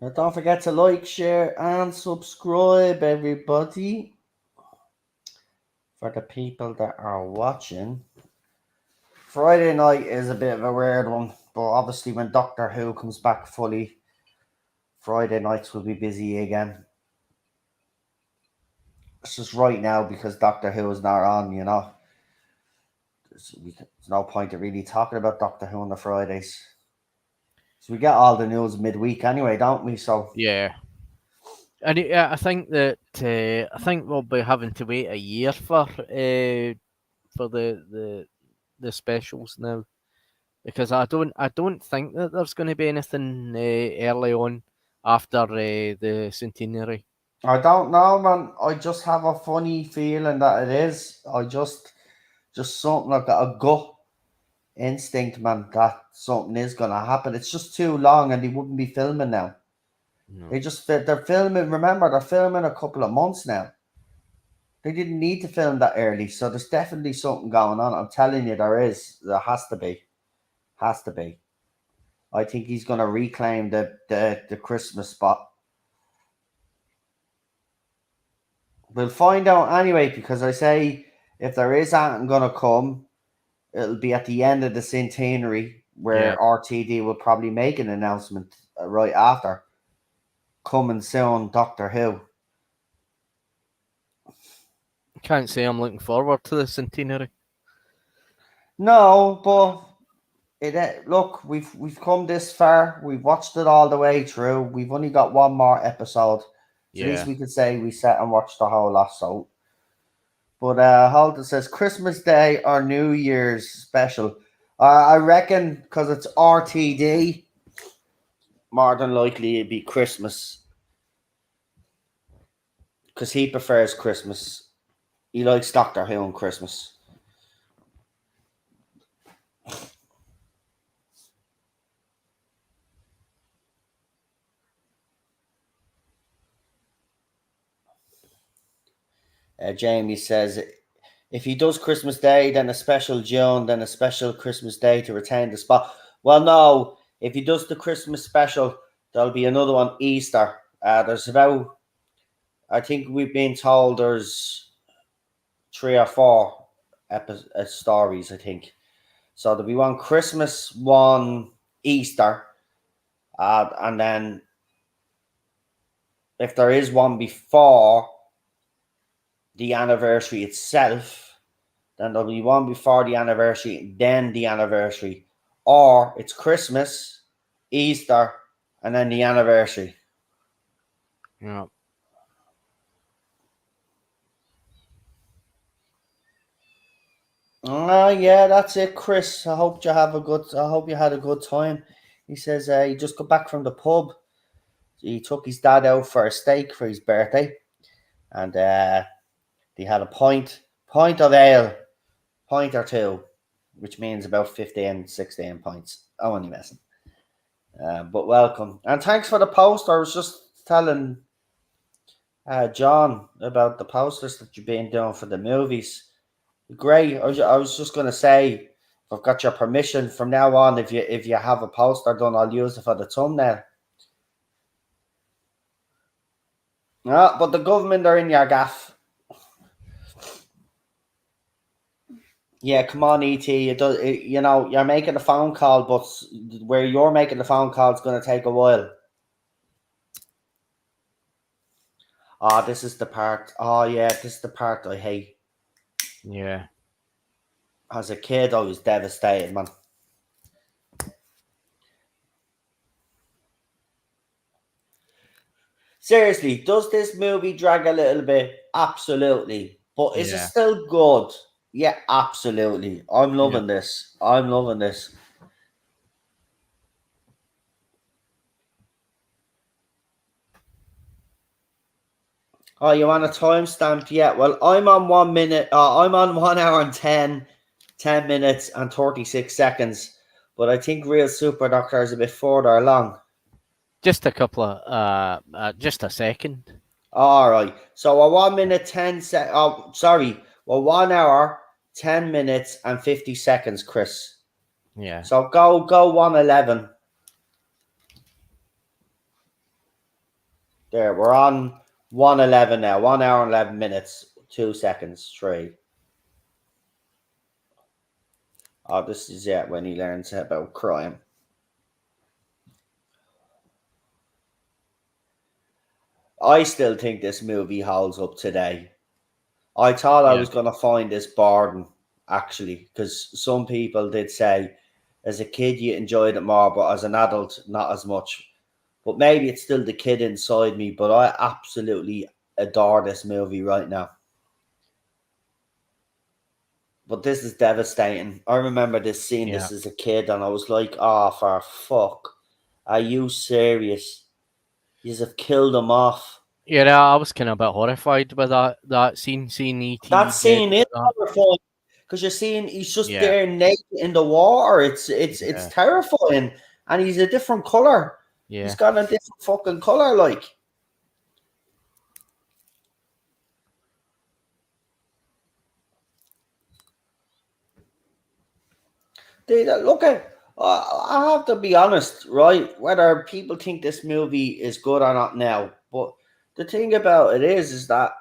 Now don't forget to like, share, and subscribe, everybody. For the people that are watching. Friday night is a bit of a weird one, but obviously when Doctor Who comes back fully, Friday nights will be busy again. It's just right now because Doctor Who is not on, you know. There's no point of really talking about Doctor Who on the Fridays. So we get all the news midweek anyway, don't we? So
Yeah. And I think that I think we'll be having to wait a year for the specials now, because I don't think that there's going to be anything early on after the centenary.
I don't know, man. I just have a funny feeling that it is. Just something like a gut instinct, man, that something is gonna happen. It's just too long, and they wouldn't be filming now.
No.
They're filming. Remember, they're filming a couple of months now. They didn't need to film that early, so there's definitely something going on. I'm telling you, there is. There has to be. Has to be. I think he's gonna reclaim the Christmas spot. We'll find out anyway, because I say if there is anything gonna come, it'll be at the end of the centenary
Yeah.
where RTD will probably make an announcement right after. Coming soon, Doctor Who.
Can't say I'm looking forward to the centenary.
No, but look, we've come this far. We've watched it all the way through. We've only got one more episode. So at least
Yeah.
we could say we sat and watched the whole lot. So, but Holden says Christmas Day or New Year's special. I reckon because it's RTD, more than likely it'd be Christmas because he prefers Christmas. He likes Doctor Who on Christmas. Jamie says if he does Christmas Day, then a special June, then a special Christmas Day to retain the spot. Well, no, if he does the Christmas special, there'll be another one Easter. There's about, I think we've been told there's 3 or 4 stories, I think. So there'll be one Christmas, one Easter, and then if there is one before the anniversary itself, then there'll be one before the anniversary, then the anniversary. Or it's Christmas, Easter, and then the anniversary.
Yeah.
Oh yeah, that's it, Chris. I hope you had a good time. He says he just got back from the pub. He took his dad out for a steak for his birthday, and they had a pint of ale, pint or two, which means about 15, 16 pints. I'm only messing. But welcome. And thanks for the post. I was just telling John about the posters that you've been doing for the movies. Great. I was just going to say, if I've got your permission from now on, if you have a poster done, I'll use it for the thumbnail. No, but the government are in your gaff. Yeah, come on, ET. You're making a phone call, but where you're making the phone call, it's going to take a while. Oh, this is the part. Oh, yeah, this is the part I hate.
Yeah.
As a kid, I was devastated, man. Seriously, does this movie drag a little bit? Absolutely. But is it
Yeah.
still good? Yeah, absolutely. I'm
Yeah.
loving this. I'm loving this. Oh, you want a timestamp? Yeah. Well, I'm on 1 minute. I'm on 1 hour and 10 minutes and 36 seconds. But I think Real Super Doctor is a bit further along.
Just a couple of just a second.
All right. So a 1 minute 10 Oh, sorry. Well, 1 hour 10 minutes and 50 seconds, Chris.
Yeah.
So go 111. There, we're on 111 now. 1 hour and 11 minutes, 2 seconds, 3. Oh, this is it when he learns about crime. I still think this movie holds up today. I thought I
Yeah.
was going to find this boring, actually, because some people did say as a kid you enjoyed it more, but as an adult, not as much. But maybe it's still the kid inside me, but I absolutely adore this movie right now. But this is devastating. I remember this seeing
Yeah.
this as a kid, and I was like, "Oh, for fuck, are you serious? You have killed him off."
Yeah, I was kind of a bit horrified with that scene, seeing
That
ET dead
scene is
like that.
horrifying because you're seeing he's just
Yeah,
there naked in the water. It's
yeah,
terrifying, and he's a different color. He's
yeah,
got a different fucking color, like. Look at. I have to be honest, right? Whether people think this movie is good or not now, but the thing about it is that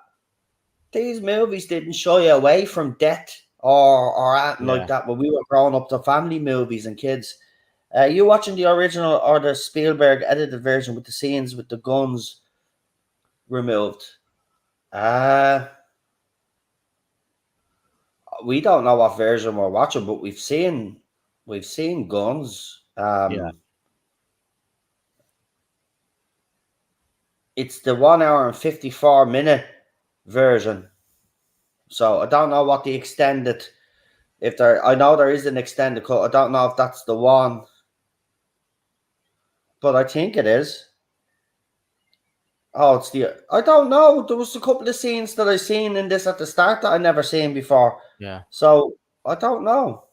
these movies didn't shy away from death or acting like
yeah.
that when we were growing up. The family movies and kids. You watching the original or the Spielberg edited version with the scenes with the guns removed? Uh we don't know what version we're watching, but we've seen guns.
Yeah,
It's the 1 hour and 54 minute version. So I don't know what the extended if there I know there is an extended cut. I don't know if that's the one, but I think it is. Oh, it's the I don't know. There was a couple of scenes that I seen in this at the start that I never seen before.
yeah.
So I don't know.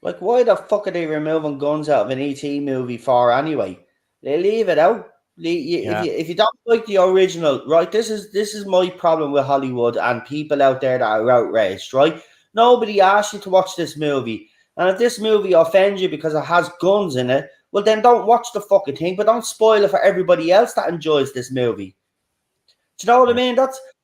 Like, why the fuck are they removing guns out of an ET movie for anyway? They leave it out. If
Yeah,
you don't like the original, right? This is my problem with Hollywood and people out there that are outraged, right? Nobody asked you to watch this movie, and if this movie offends you because it has guns in it, well then don't watch the fucking thing, but don't spoil it for everybody else that enjoys this movie. Do you know what I
yeah,
mean?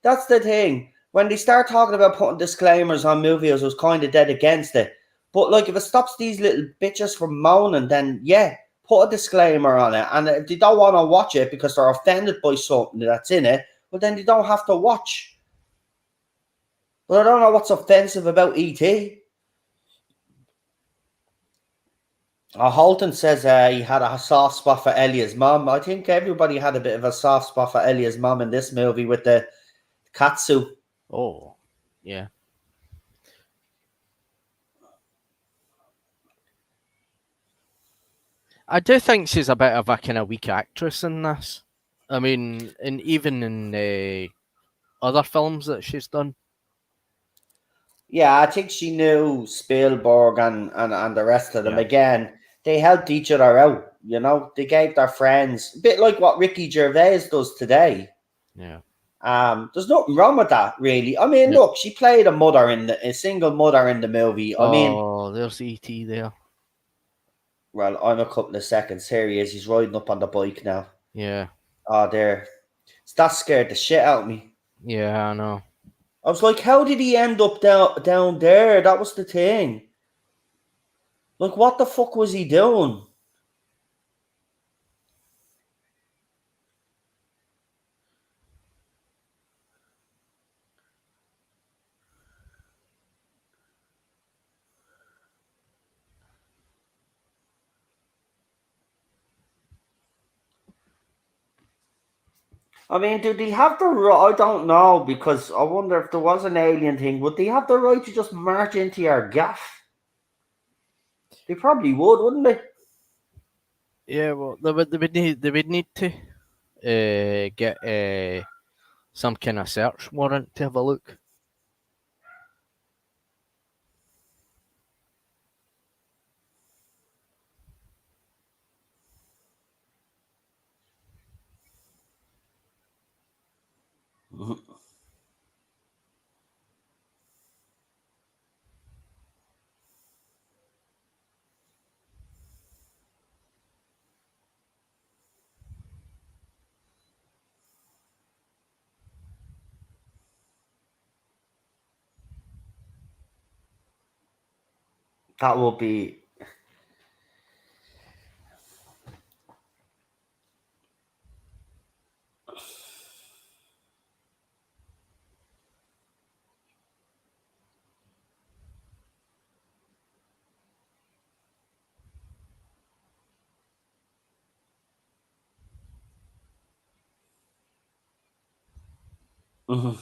That's the thing. When they start talking about putting disclaimers on movies, I was kind of dead against it. But like, if it stops these little bitches from moaning, then yeah, put a disclaimer on it. And if they don't want to watch it because they're offended by something that's in it, well, then they don't have to watch. But I don't know what's offensive about ET. Holton says he had a soft spot for Elia's mom. I think everybody had a bit of a soft spot for Elia's mom in this movie with the katsu.
oh, yeah. I do think she's a bit of a kind of weak actress in this. I mean, and even in other films that she's done.
Yeah, I think she knew Spielberg and the rest of them.
Yeah,
Again, they helped each other out. They gave their friends a bit like what Ricky Gervais does today.
yeah,
There's nothing wrong with that, really. I mean,
yeah.
look, she played a single mother in the movie. I mean,
Oh, there's ET there.
well, I'm a couple of seconds. Here he is. He's riding up on the bike now.
Yeah,
Oh, there. That scared the shit out of me.
yeah, I know.
I was like, how did he end up down there? That was the thing. Like, what the fuck was he doing? I mean, do they have the right? I don't know, because I wonder if there was an alien thing, would they have the right to just march into your gaff? They probably would, wouldn't they?
Yeah, well, they would need to get some kind of search warrant to have a look.
That would be. Mhm.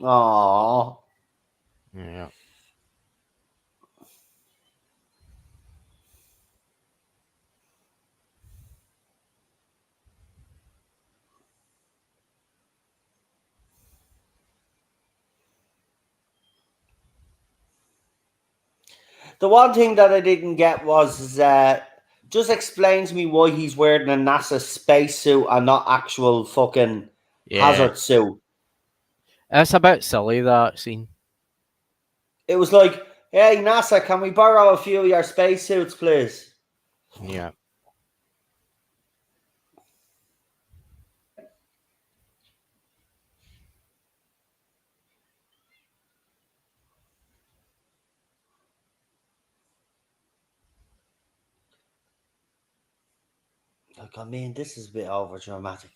Aww.
Yeah.
The one thing that I didn't get was just explain to me why he's wearing a NASA spacesuit and not actual fucking
Yeah.
hazard suit.
It's a bit silly, that scene.
It was like, hey NASA, can we borrow a few of your spacesuits, please?
Yeah.
Like, I mean, this is a bit over dramatic.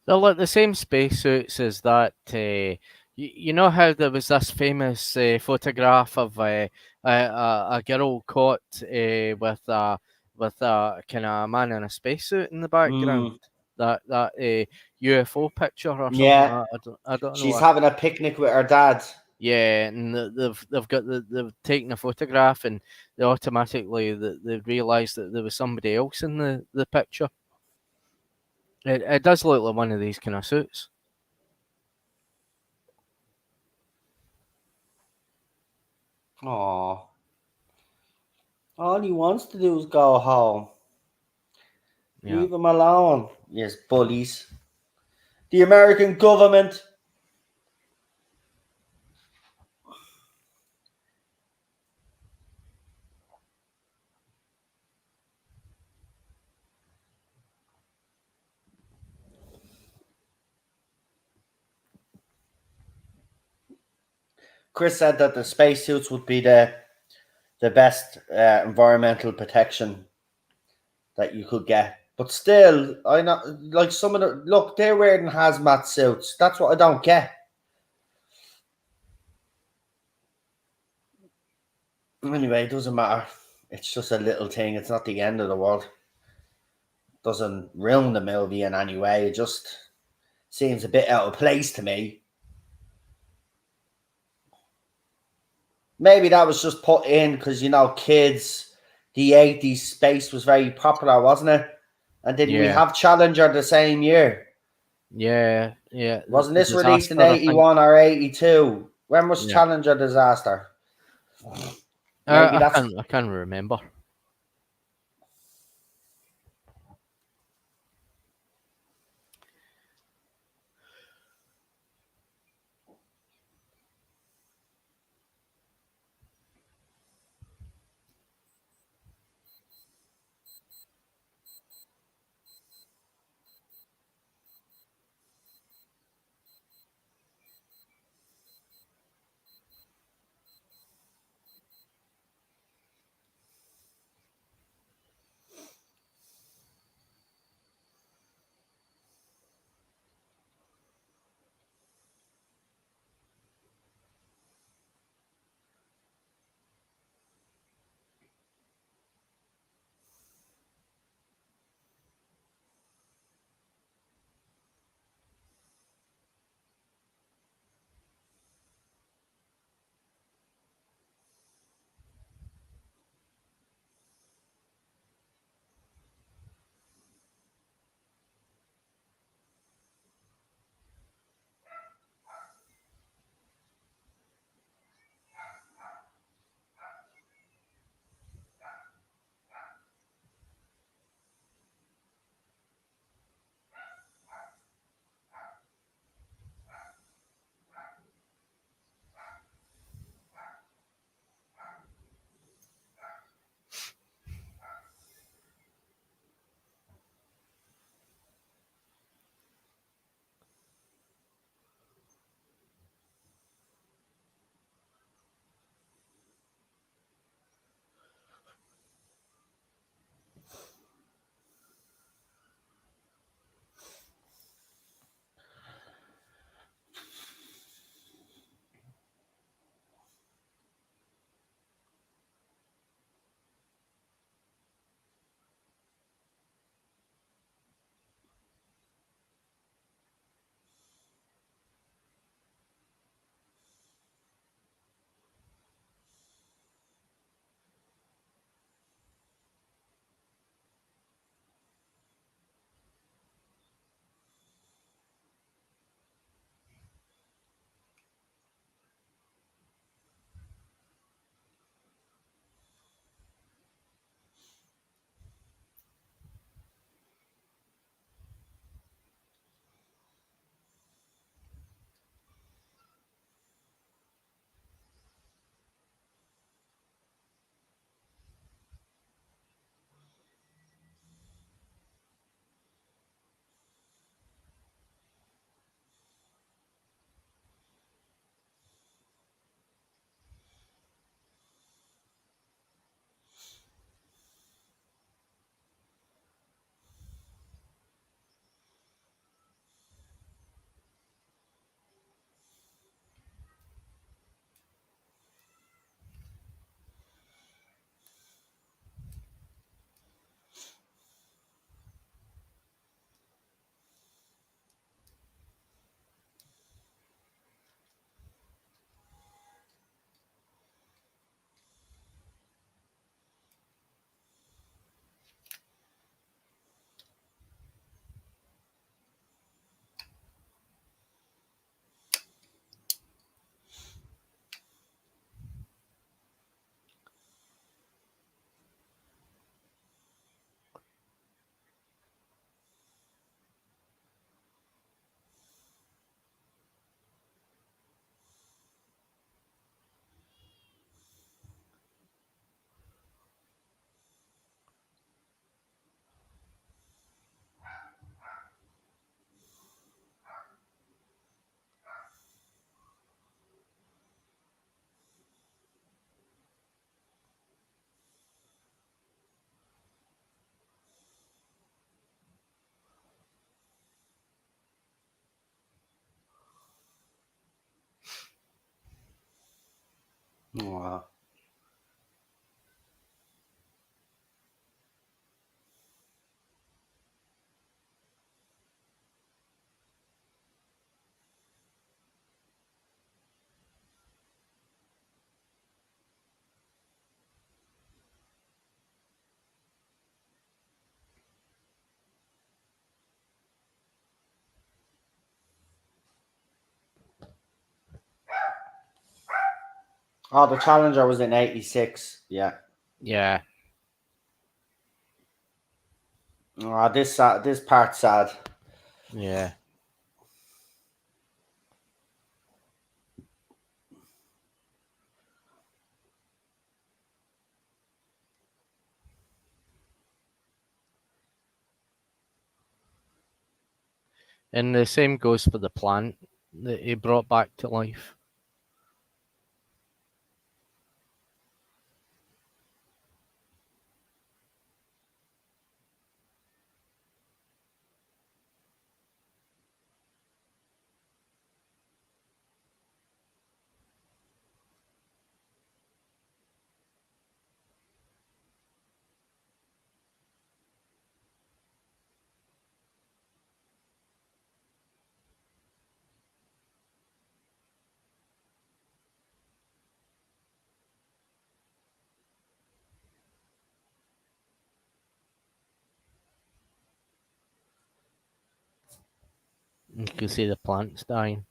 They're like the same spacesuits as that. You know how there was this famous photograph of a girl caught with a kind of man in a spacesuit in the background.
Mm,
That UFO picture or something.
yeah,
I don't know
she's
what.
having a picnic with her dad.
Yeah, and they've taken a photograph, and they automatically they realised that there was somebody else in the picture. It does look like one of these kind of suits.
Aww. All he wants to do is go home.
Yeah.
Leave him alone. Yes, bullies. The American government. Chris said that the spacesuits would be the best environmental protection that you could get. But still, I know, like some of the look, they're wearing hazmat suits. That's what I don't get. Anyway, it doesn't matter. It's just a little thing. It's not the end of the world. Doesn't ruin the movie in any way. It just seems a bit out of place to me. Maybe that was just put in because kids. The 80s space was very popular, wasn't it? And didn't we
Yeah,
have Challenger the same year?
yeah.
Wasn't
The
this released in
disaster, I think.
81 or 82? When was
Yeah,
Challenger disaster? Maybe
I
that's.
can't remember.
Oh, oh, the Challenger was in '86. Yeah.
Yeah.
Oh, this part's sad.
Yeah. And the same goes for the plant that he brought back to life. You can see the plants dying.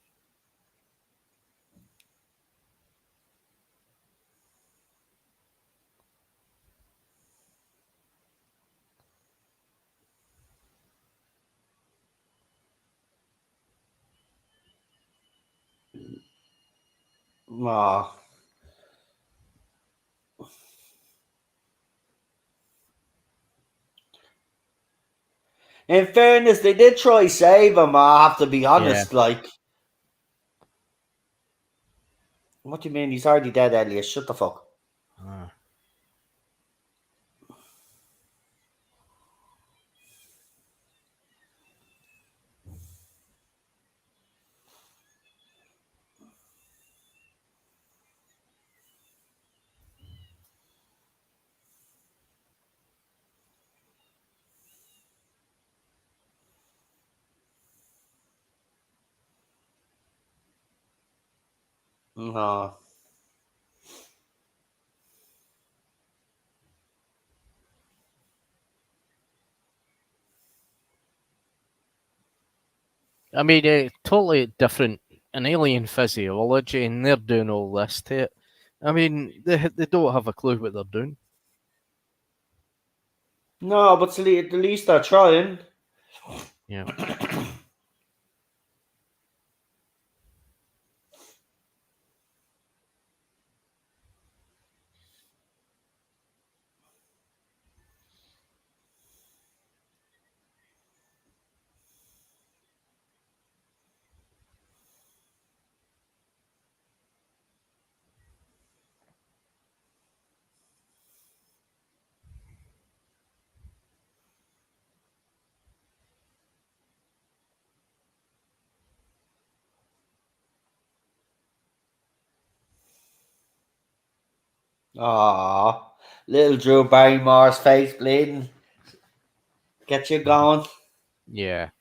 Oh. In fairness, they did try save him. I have to be
Yeah.
honest. Like, what do you mean? He's already dead, Elias. Shut the fuck.
Ah.
No.
I mean, totally different, an alien physiology, and they're doing all this to it. I mean, they don't have a clue what they're doing.
No, but at least they're trying.
Yeah.
Ah, little Drew Barrymore's face bleeding. Get you going.
Yeah.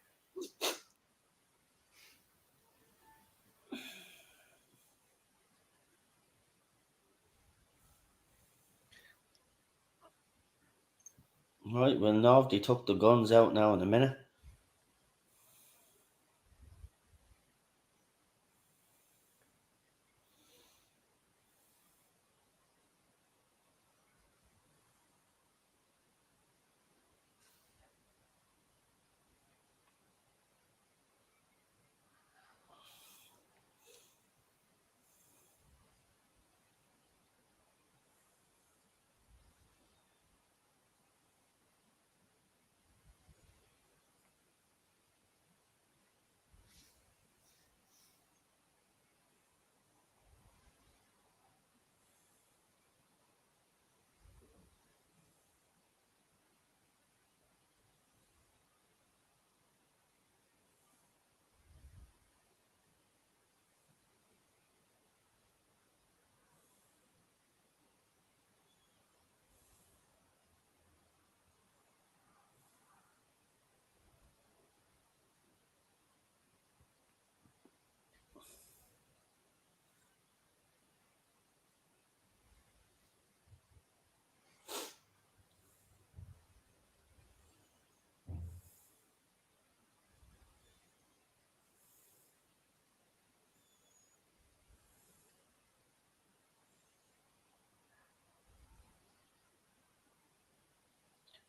Right, we'll know if they took the guns out now in a minute.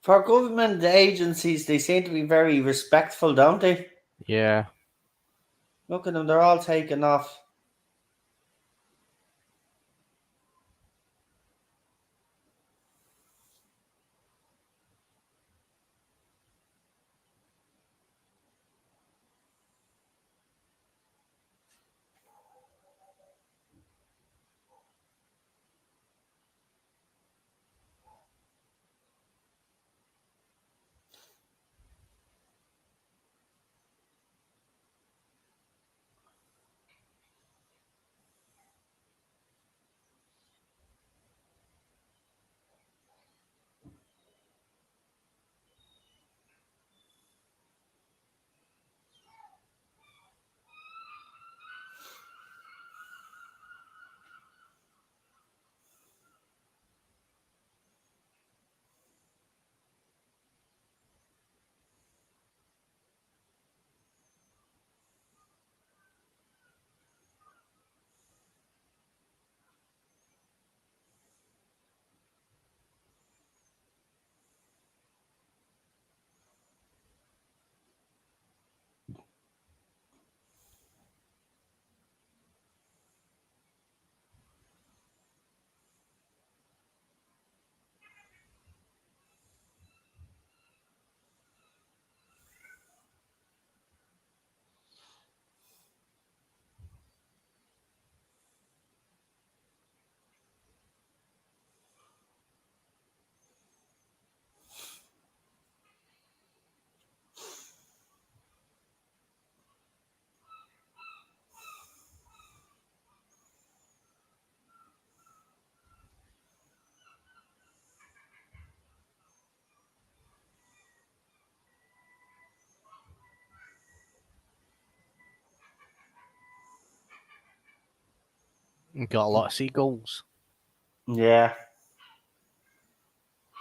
For government agencies, they seem to be very respectful, don't they?
Yeah.
Look at them; they're all taking off.
Got a lot of seagulls.
Yeah.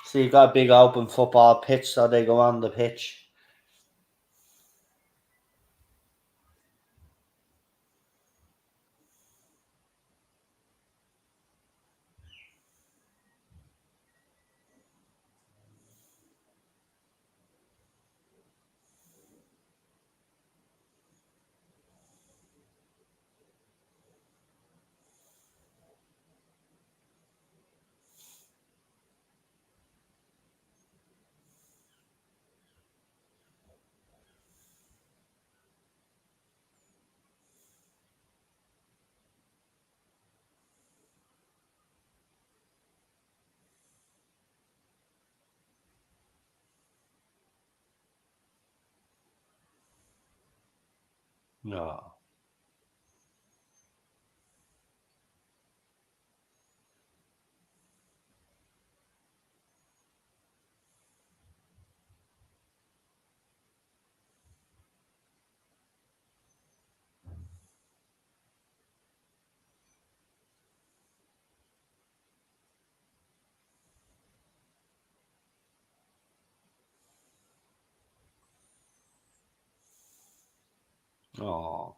So you've got a big open football pitch, so they go on the pitch. No. Oh.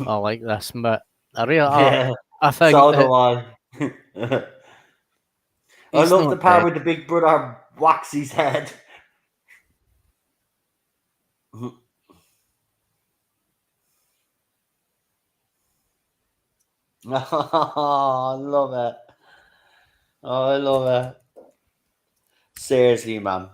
I like this, but
Yeah.
I think
So
that
do I. I
he's
love the
not
part
dead.
where the big brother whacks his head. Oh, I love it. Oh, I love it. Seriously, man.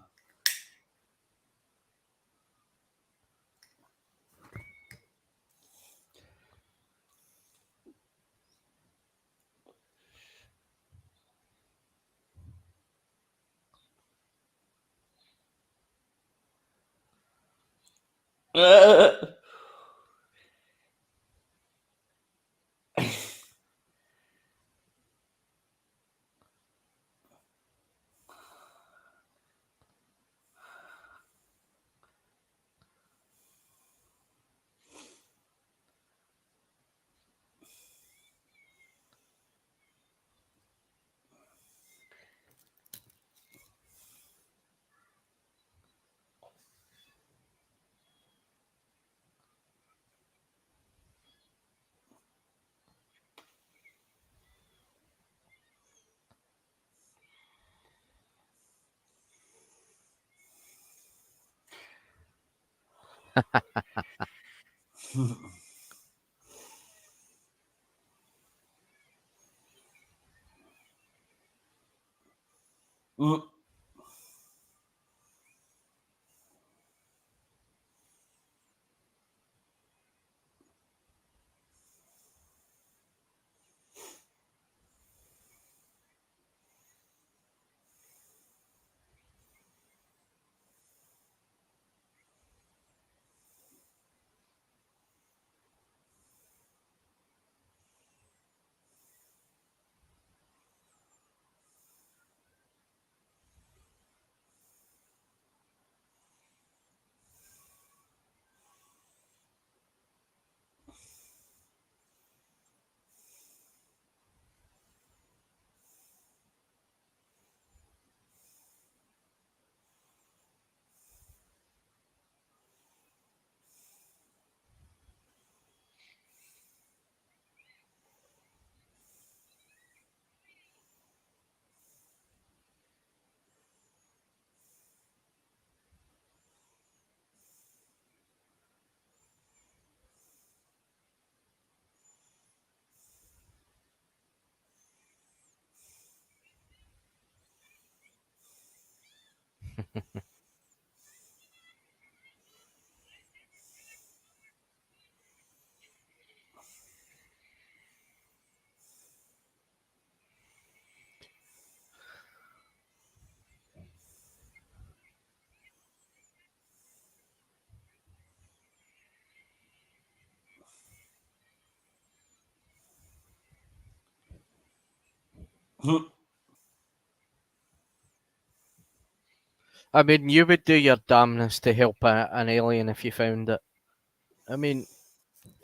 Mm.
I mean, you would do your damnedest to help an alien if you found it. I mean,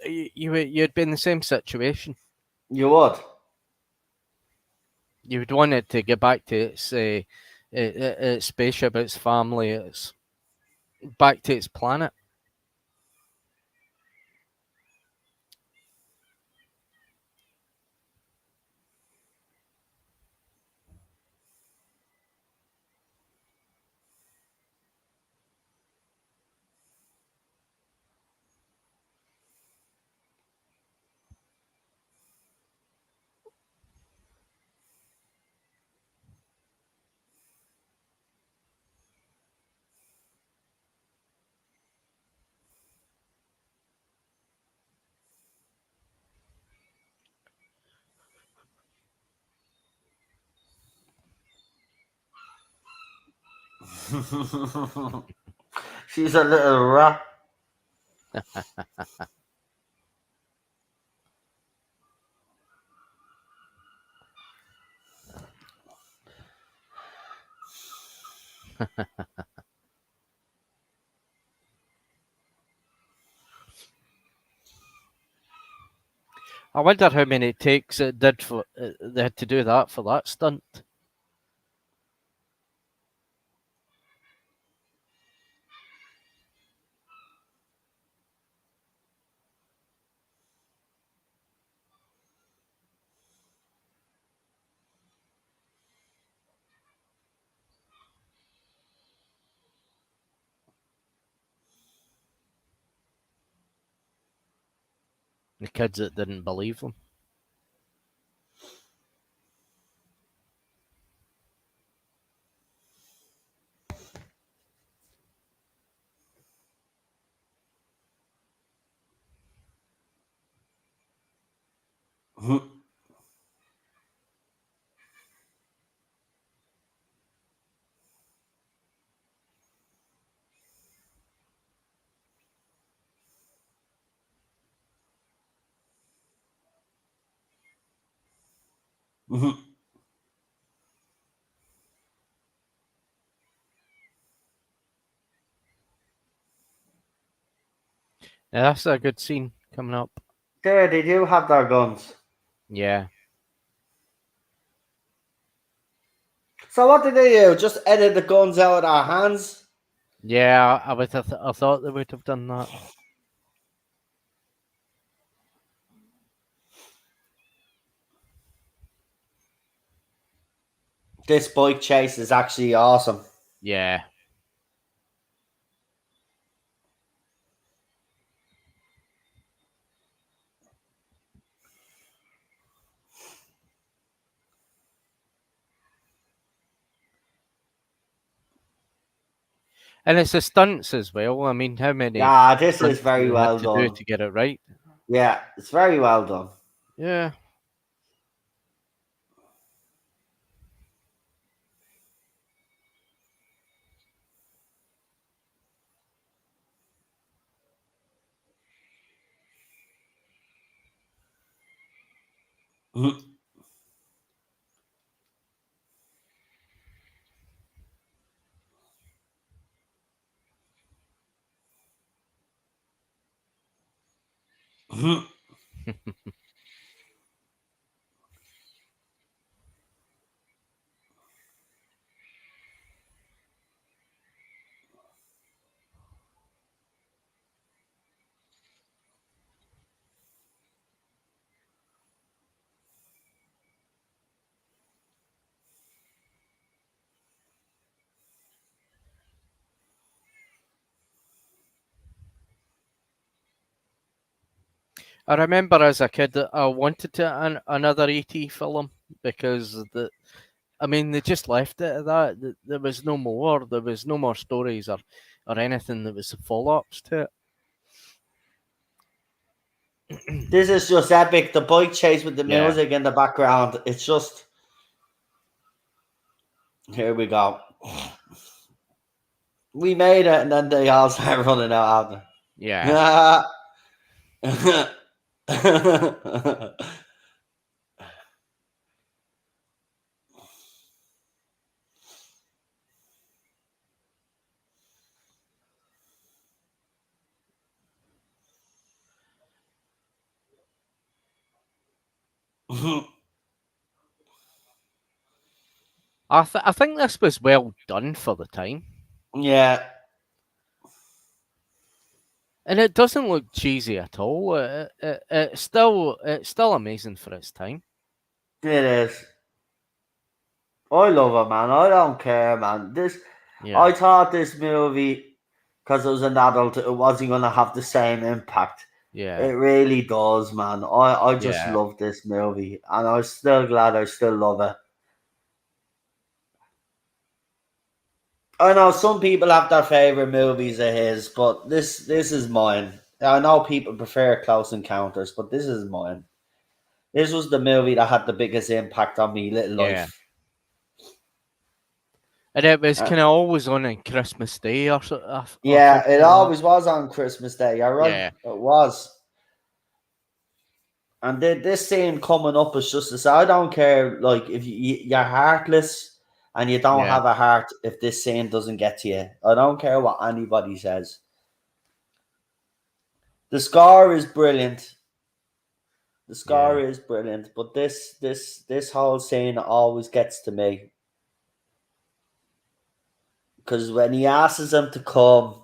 you'd be in the same situation.
You would.
You would want it to get back to its spaceship, its family, its back to its planet.
She's a little rat.
I wonder how many takes it did for they had to do that for that stunt. The kids that didn't believe them. Yeah, that's a good scene coming up.
There, they do have their guns.
Yeah.
So what did they do? Just edit the guns out of their hands?
Yeah, I thought they would have done that.
This bike chase is actually awesome.
Yeah. And it's the stunts as well. I mean, how many
Yeah, this is
stunts
very
they had
well
to do
done.
to get it right?
Yeah, it's very well done.
Yeah. I remember as a kid that I wanted another ET film because I mean, they just left it at that. There was no more. There was no more stories or anything that was follow-ups to it.
This is just epic. The bike chase with the
Yeah.
music in the background. It's just. Here we go. We made it, and then they all start running out
Yeah.
after.
I think this was well done for the time.
Yeah,
And it doesn't look cheesy at all. It's still amazing for its time.
it is. I love it, man. I don't care, man. I
Yeah.
thought this movie, because it was an adult, it wasn't gonna have the same impact. It
Yeah.
really does, man. I just
Yeah.
love this movie, and I'm still glad I still love it. I know some people have their favorite movies of his, but this is mine. I know people prefer Close Encounters, but this is mine. This was the movie that had the biggest impact on me little
Yeah.
life.
And it was
Uh,
kind of always on Christmas Day or
yeah,
something
it
like that.
always was on Christmas Day. You're right,
Yeah.
it was. And this scene coming up is just to say, I don't care, like, if you're heartless and you don't
Yeah.
have a heart if this scene doesn't get to you. I don't care what anybody says. The score is brilliant. The score
Yeah.
is brilliant, but this whole scene always gets to me. Because when he asks him to come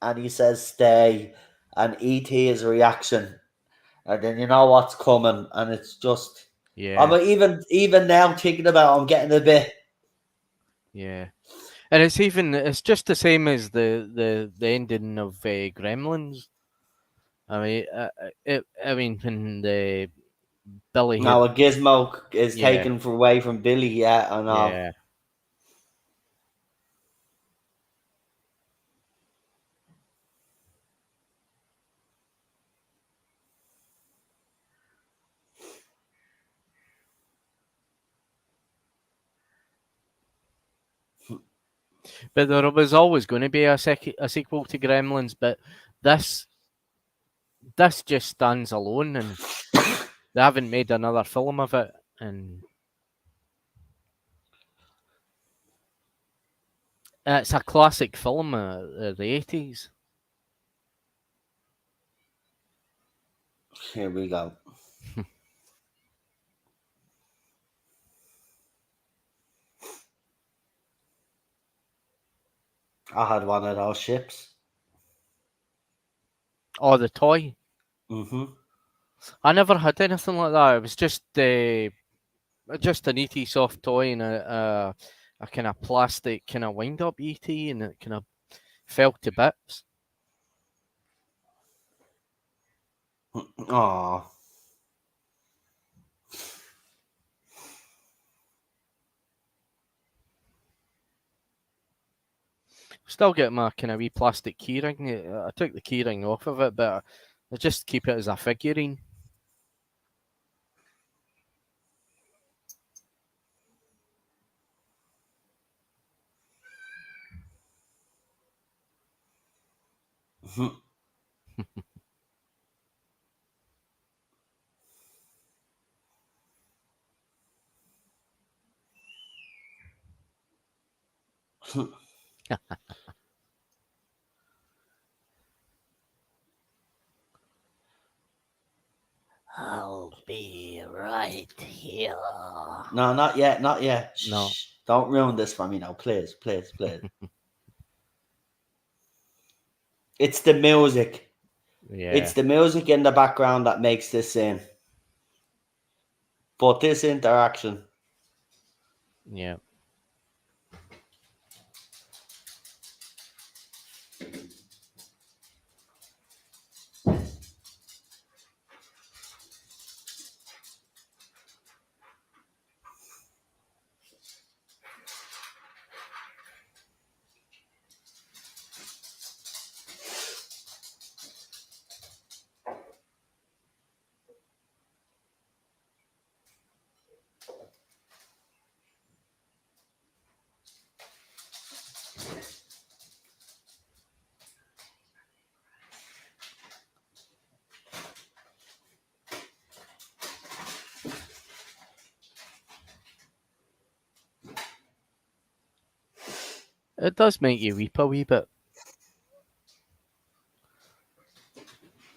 and he says stay, and ET reaction, and then you know what's coming, and it's just I'm
Yeah.
even now thinking about I'm getting a bit.
Yeah. And it's just the same as the ending of Gremlins. I mean, I mean when the Billy had
Now a gizmo is
yeah,
taken away from Billy. Yeah, I know.
yeah. But there was always going to be a sequel to Gremlins, but this this just stands alone, and they haven't made another film of it, and it's a classic film of the 80s.
Here we go. I had one of those ships.
Oh, the toy.
Mm-hmm.
I never had anything like that. It was just an ET soft toy and a kind of plastic kind of wind up ET, and it kind of fell to bits.
Oh,
Still get my kind of wee plastic keyring. I took the keyring off of it, but I just keep it as a figurine. I'll be right here.
No, not yet, not yet.
No.
Shh. Don't ruin this for me now, please, please, please. It's the music.
Yeah.
It's the music in the background that makes this scene. But this interaction.
Yeah. It does make you weep a wee bit.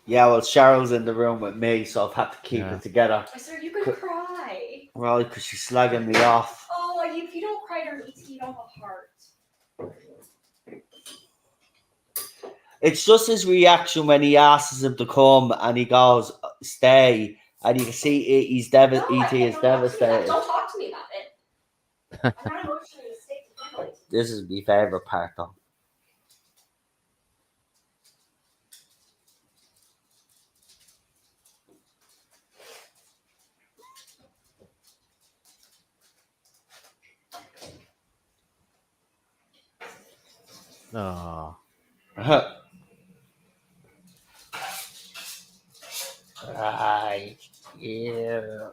Yeah, well, Cheryl's in the room with me, so I've had to keep it together.
So you could cry.
Right, because she's slagging me off.
Oh, if you don't cry during ET, you don't have a heart.
It's just his reaction when he asks him to come and he goes, stay. And you can see he's E.T. is devastated.
Don't talk to me about it. I'm not emotionally sick to handle it.
This is my favourite part, though.
Oh.
Right, yeah.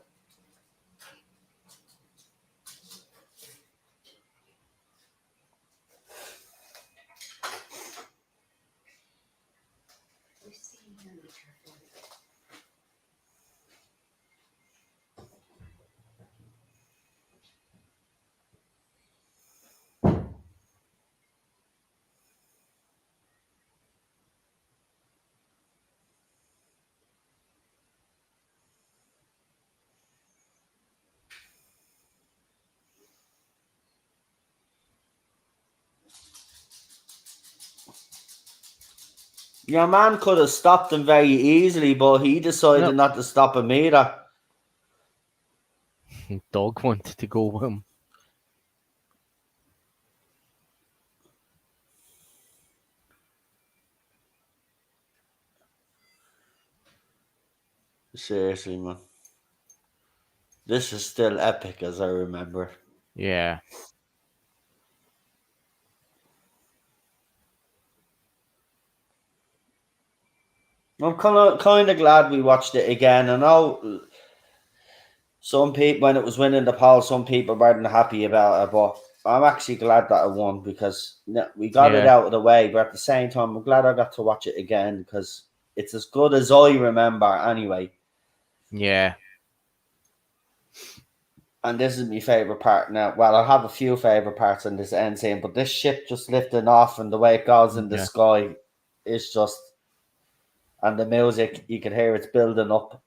Your man could have stopped him very easily, but he decided not to stop him either.
Dog wanted to go with him.
Seriously, man. This is still epic as I remember.
Yeah.
I'm kind of glad we watched it again. I know some people, when it was winning the poll, some people weren't happy about it, but I'm actually glad that I won because we got it out of the way. But at the same time, I'm glad I got to watch it again because it's as good as I remember anyway.
Yeah.
And this is my favourite part now. Well, I have a few favourite parts in this end scene, but this ship just lifting off and the way it goes in the sky is just... And the music, you can hear it's building up.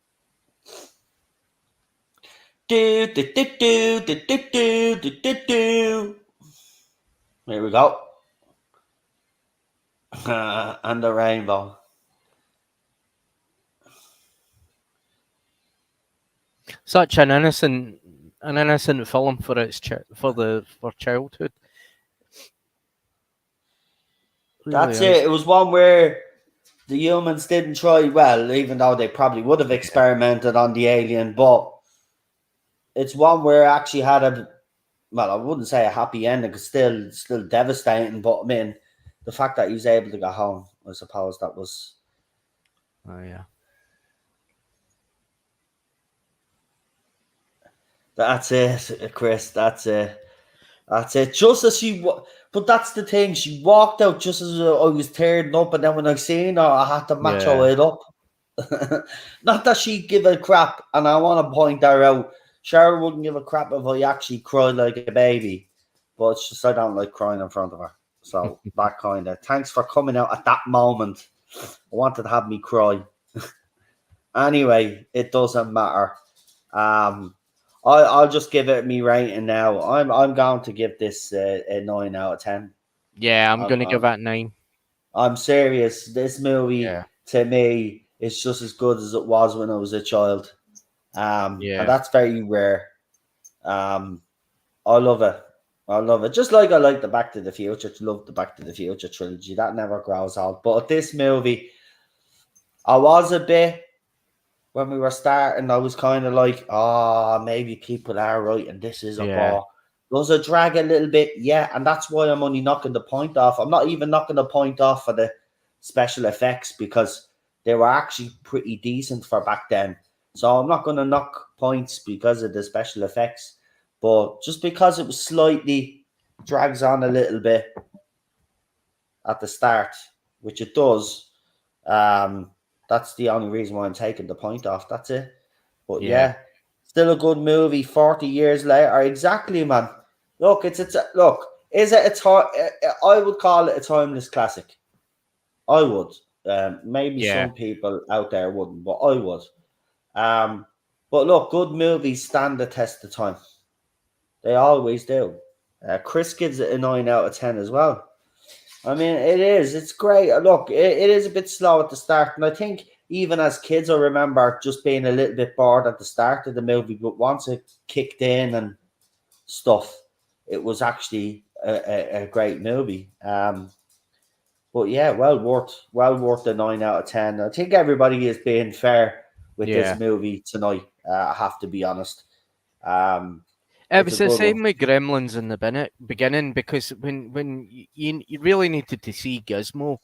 Do, do, do, do, do, do, do, do, do, do. Here we go. And the rainbow.
Such an innocent film for its for childhood. Really
That's it. It was one where the humans didn't try well, even though they probably would have experimented on the alien, but it's one where it actually had a, well, I wouldn't say a happy ending, because still devastating, but I mean, the fact that he was able to go home, I suppose that was.
Oh yeah.
That's it, Chris. That's it. That's it. Just as but that's the thing. She walked out just as I was tearing up, and then when I seen her, I had to match her it up. Not that she'd give a crap, and I want to point her out. Cheryl wouldn't give a crap if I actually cried like a baby, but it's just I don't like crying in front of her. So that kind of. Thanks for coming out at that moment. I wanted to have me cry. Anyway, it doesn't matter. I'll just give it me rating now. I'm going to give this a 9 out of 10.
Yeah, I'm gonna give that 9.
I'm serious. This movie
Yeah.
to me is just as good as it was when I was a child. And
Yeah.
that's very rare. I love it. I love it. Just like I like the Back to the Future. Love the Back to the Future trilogy. That never grows old. But this movie, I was a bit when we were starting, I was kind of like, maybe people are right and this is a
Yeah.
bore. Does it drag a little bit? Yeah, and that's why I'm only knocking the point off. I'm not even knocking the point off for the special effects because they were actually pretty decent for back then. So I'm not going to knock points because of the special effects, but just because it was slightly drags on a little bit at the start, which it does. That's the only reason why I'm taking the point off. That's it. But yeah, still a good movie. 40 years later, exactly, man. Look, look. Is it a time? I would call it a timeless classic. I would. Maybe some people out there wouldn't, but I would. But look, good movies stand the test of time. They always do. Chris gives it a 9 out of 10 as well. I mean, it is. It's great. Look, it is a bit slow at the start. And I think even as kids, I remember just being a little bit bored at the start of the movie. But once it kicked in and stuff, it was actually a great movie. But yeah, well worth the 9 out of 10. I think everybody is being fair with this movie tonight. I have to be honest.
It was the same with Gremlins in the beginning because when you really needed to see Gizmo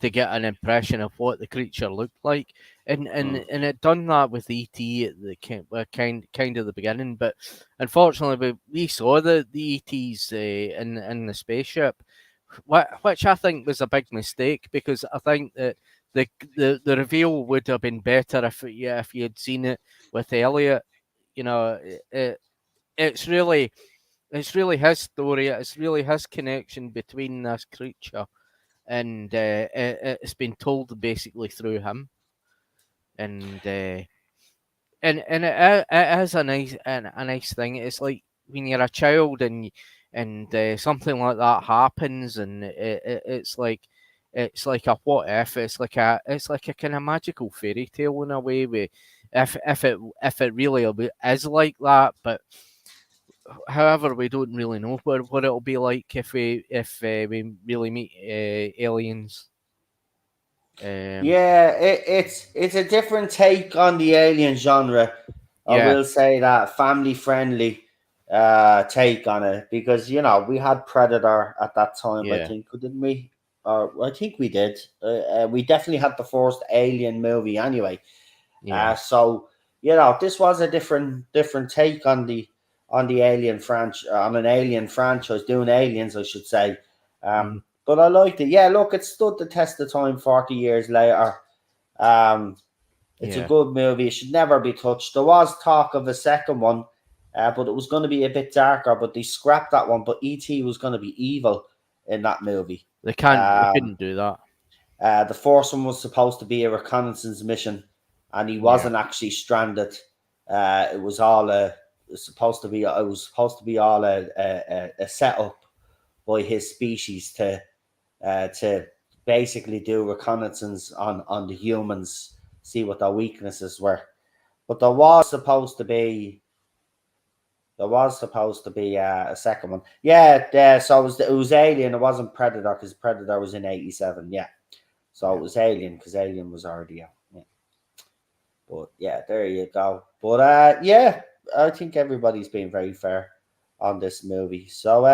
to get an impression of what the creature looked like, and it done that with ET at the kind of the beginning, but unfortunately we saw the ETs in the spaceship, which I think was a big mistake because I think that the reveal would have been better if you had seen it with Elliot. You know, it's really his story. It's really his connection between this creature, and it's been told basically through him. And it is a nice thing. It's like when you're a child and something like that happens, and it's like a what if. It's like a kind of magical fairy tale in a way. If it really is like that, but however, we don't really know what it'll be like if we really meet aliens.
Yeah, it's a different take on the alien genre. I will say that family friendly take on it because we had Predator at that time. I think didn't we? Or I think we did. We definitely had the first Alien movie anyway. So this was a different take on the Alien franchise, on an Alien franchise, doing aliens, I should say. But I liked it. Yeah, look, it stood the test of time 40 years later. It's a good movie. It should never be touched. There was talk of a second one, but it was going to be a bit darker, but they scrapped that one. But E.T. was going to be evil in that movie.
They couldn't do that.
The first one was supposed to be a reconnaissance mission, and he wasn't actually stranded. It was all supposed to be all a setup by his species to basically do reconnaissance on the humans, see what their weaknesses were. But there was supposed to be a second one. Yeah, so it was Alien. It wasn't Predator because Predator was in 87. Yeah, so it was Alien because Alien was already out. Yeah. But yeah, there you go. But yeah, I think everybody's been very fair on this movie. So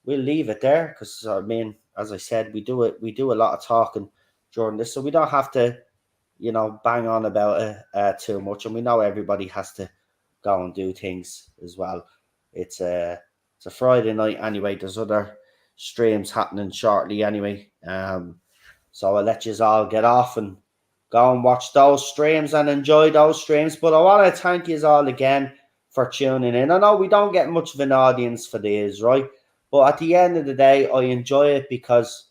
we'll leave it there because I mean, as I said, we do a lot of talking during this, so we don't have to, bang on about it too much, and we know everybody has to go and do things as well. It's a it's a Friday night anyway. There's other streams happening shortly anyway. So I'll let you all get off and go and watch those streams and enjoy those streams. But I want to thank you all again for tuning in. I know we don't get much of an audience for these, right? But at the end of the day, I enjoy it because,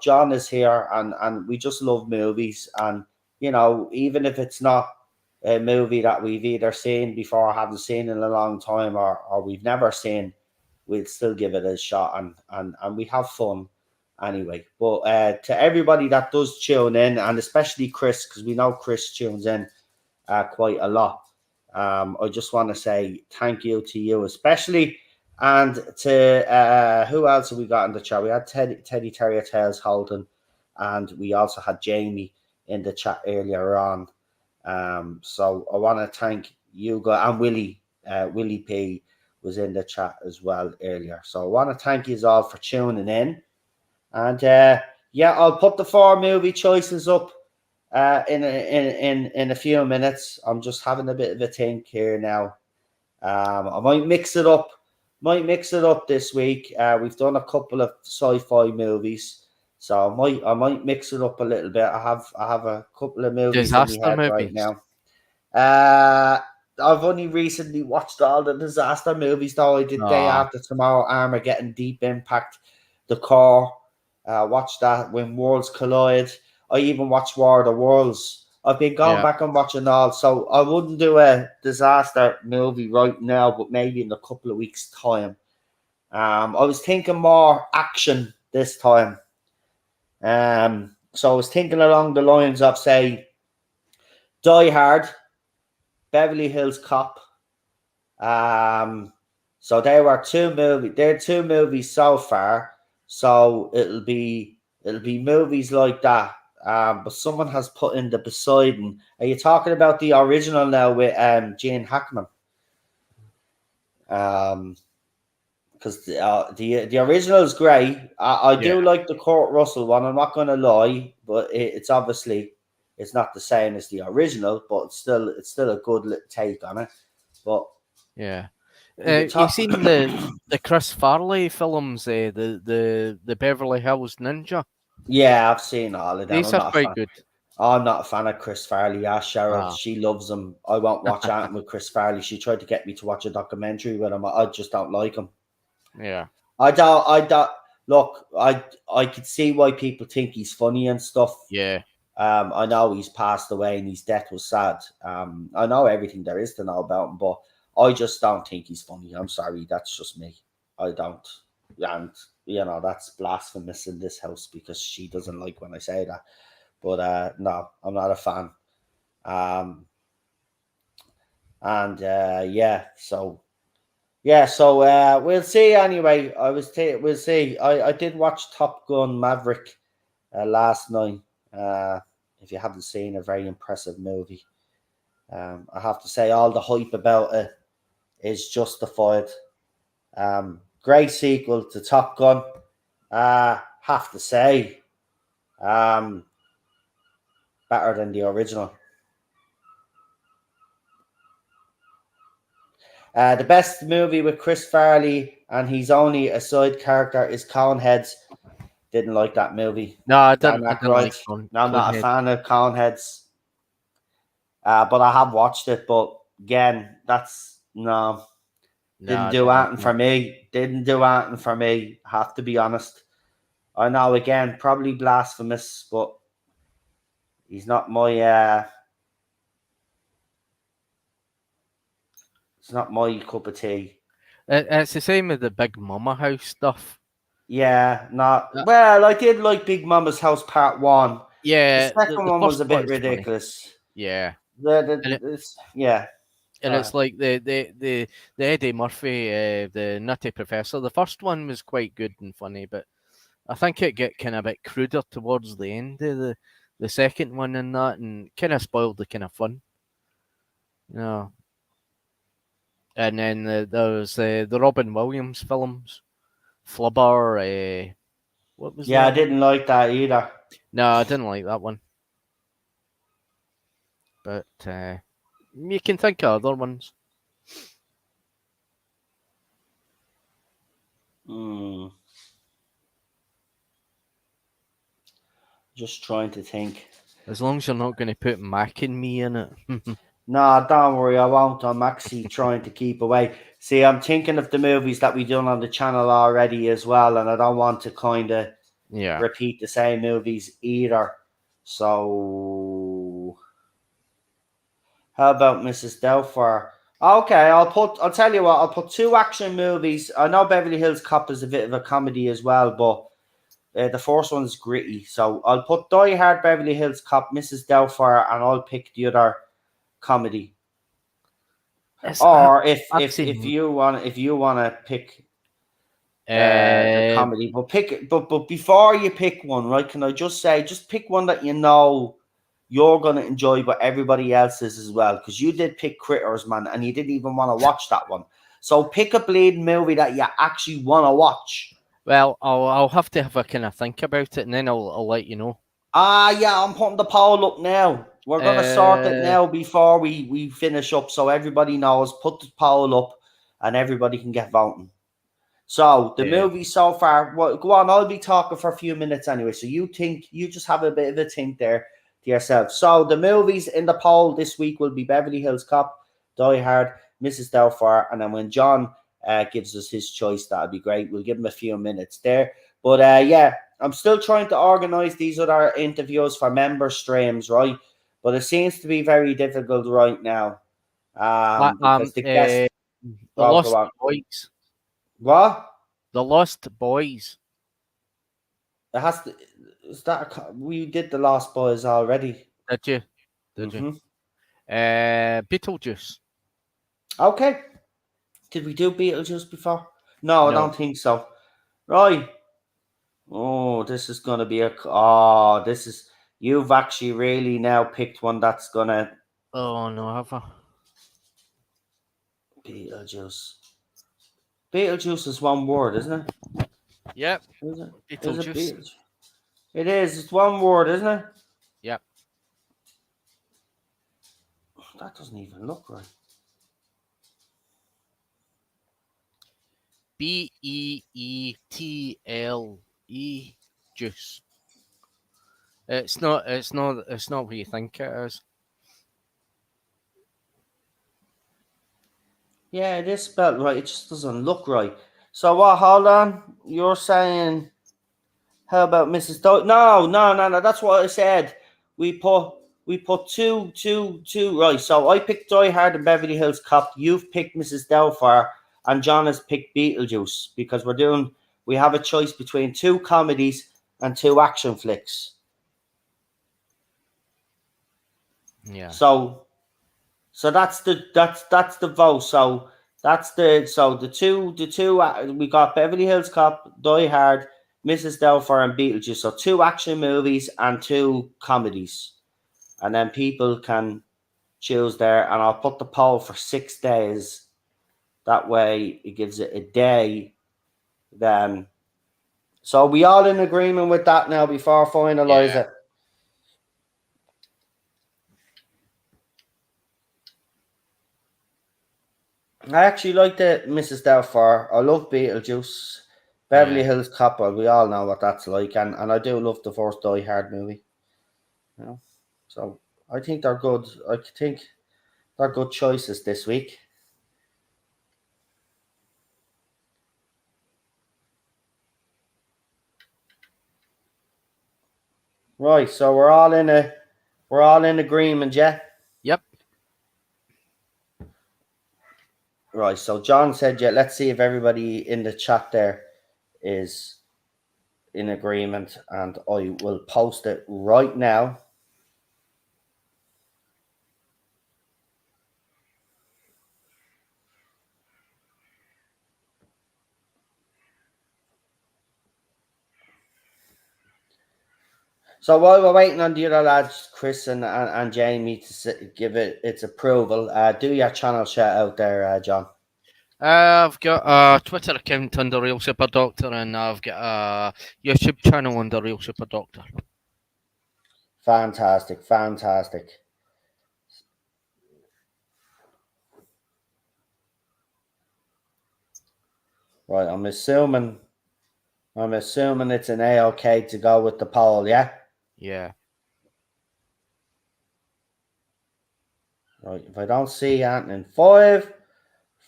John is here and we just love movies. And, even if it's not a movie that we've either seen before or haven't seen in a long time or we've never seen, we'll still give it a shot and we have fun anyway. But to everybody that does tune in, and especially Chris, because we know Chris tunes in quite a lot, I just want to say thank you to you, especially, and to who else have we got in the chat? We had Teddy Terrier Tales Holden, and we also had Jamie in the chat earlier on. So I want to thank you guys, and Willie P was in the chat as well earlier. So I want to thank you all for tuning in. And yeah, I'll put the 4 movie choices up in a few minutes. I'm just having a bit of a think here now. I might mix it up. This week. We've done a couple of sci-fi movies, so I might mix it up a little bit. I have a couple of movies in
Disaster
my head right
movies.
now. I've only recently watched all the disaster movies, though. I did Day After Tomorrow, Armageddon, Deep Impact, The Core. Watched that When Worlds Collide. I even watched War of the Worlds. I've been going back and watching all, so I wouldn't do a disaster movie right now, but maybe in a couple of weeks' time. I was thinking more action this time. So I was thinking along the lines of, say, Die Hard, Beverly Hills Cop. So they're 2 movies so far. So it'll be movies like that. But someone has put in the Poseidon. Are you talking about the original now with Gene Hackman? Because the original is great. I do like the Kurt Russell one. I'm not going to lie, but it's obviously it's not the same as the original, but it's still a good take on it. But
yeah, you seen the Chris Farley films, the Beverly Hills Ninja?
Yeah, I've seen all of them.
These are quite good.
I'm not a fan of Chris Farley. Ask Cheryl. She loves him. I won't watch anything with Chris Farley. She tried to get me to watch a documentary with him. I just don't like him.
Yeah.
I don't. Look, I could see why people think he's funny and stuff.
Yeah.
I know he's passed away and his death was sad. I know everything there is to know about him, but I just don't think he's funny. I'm sorry. That's just me. I don't. And, that's blasphemous in this house because she doesn't like when I say that. But no, I'm not a fan. And so we'll see anyway. We'll see. I did watch Top Gun Maverick last night. If you haven't seen, a very impressive movie. I have to say, all the hype about it is justified. Great sequel to Top Gun. Have to say, better than the original. The best movie with Chris Farley, and he's only a side character, is Coneheads. Didn't like that movie.
No, I didn't like
I'm not a fan of Coneheads. But I have watched it. But again, didn't do anything for me. Didn't do anything for me. Have to be honest. I know, again, probably blasphemous, but he's not my. It's not my cup of tea.
It's the same with the Big Mama House stuff.
Yeah, well, I did like Big Mama's House Part 1.
Yeah,
the second one was a bit ridiculous.
Funny. Yeah,
yeah.
And it's like the Eddie Murphy, the Nutty Professor. The first one was quite good and funny, but I think it get kind of a bit cruder towards the end of the second one and that, and kind of spoiled the kind of fun. And then there was the Robin Williams films. Flubber. What was
Yeah, I
that?
didn't like that either.
No, I didn't like that one. But you can think of other ones.
Just trying to think.
As long as you're not going to put Mac and Me in it.
No, don't worry, I won't. I'm actually trying to keep away. See, I'm thinking of the movies that we done on the channel already as well, and I don't want to kind of
Yeah.
repeat the same movies either. So, how about Mrs. Doubtfire? Okay, I'll tell you what, I'll put 2 action movies. I know Beverly Hills Cop is a bit of a comedy as well, but the first one's gritty. So I'll put Die Hard, Beverly Hills Cop, Mrs. Doubtfire, and I'll pick the other comedy. Or if you want to pick the comedy, but before you pick one, right? Can I just say, just pick one that you know you're gonna enjoy, but everybody else is as well. Because you did pick Critters, man, and you didn't even want to watch that one. So pick a bleeding movie that you actually want to watch.
Well, I'll have to have a kind of think about it, and then I'll let you know.
Yeah, I'm putting the poll up now. We're gonna sort it now before we finish up, so everybody knows. Put the poll up, and everybody can get voting. So the movie so far. Well, go on. I'll be talking for a few minutes anyway. So you just have a bit of a think there to yourself. So the movies in the poll this week will be Beverly Hills Cop, Die Hard, Mrs. Doubtfire, and then when John gives us his choice, that'll be great. We'll give him a few minutes there. But yeah, I'm still trying to organize these other interviews for member streams, right? But it seems to be very difficult right now. Because the guests.
The Lost Boys.
What?
The Lost Boys.
It has to. Is that we did the Lost Boys already?
Did you? Did you? Beetlejuice.
Okay. Did we do Beetlejuice before? No, I don't think so. Right. Oh, this is gonna be this is. You've actually really now picked one that's gonna.
Oh no, have I?
Beetlejuice. Beetlejuice is one word, isn't it?
Yep.
Is it?
Beetlejuice.
Is it Beetlejuice? It is. It's one word, isn't it?
Yep.
That doesn't even look right.
Beetle juice. It's not what you think it is.
Yeah, it is spelled right. It just doesn't look right. So what? Hold on. You're saying, how about Mrs. No. That's what I said. We put two. Right. So I picked Die Hard and Beverly Hills Cop. You've picked Mrs. Doubtfire, and John has picked Beetlejuice because we have a choice between 2 comedies and 2 action flicks.
Yeah.
So that's the vote. So the two we got Beverly Hills Cop, Die Hard, Mrs. Doubtfire, and Beetlejuice. So 2 action movies and 2 comedies, and then people can choose there. And I'll put the poll for 6 days. That way, it gives it a day. Then, so we all in agreement with that now before I finalize it. I actually like the Mrs. Doubtfire. I love Beetlejuice. Beverly Hills Cop, we all know what that's like. And I do love the first Die Hard movie. You know? So I think they're good. I think they're good choices this week. Right, so we're all in agreement, yeah?
Yep.
Right, so John said, yeah, let's see if everybody in the chat there is in agreement, and I will post it right now. So while we're waiting on the other lads, Chris and Jamie, to give it its approval, do your channel shout out there, John.
I've got a Twitter account under Real Super Doctor, and I've got a YouTube channel under Real Super Doctor.
Fantastic, fantastic. Right, I'm assuming it's an A-OK to go with the poll, yeah?
Yeah.
Right, if I don't see anything, 5,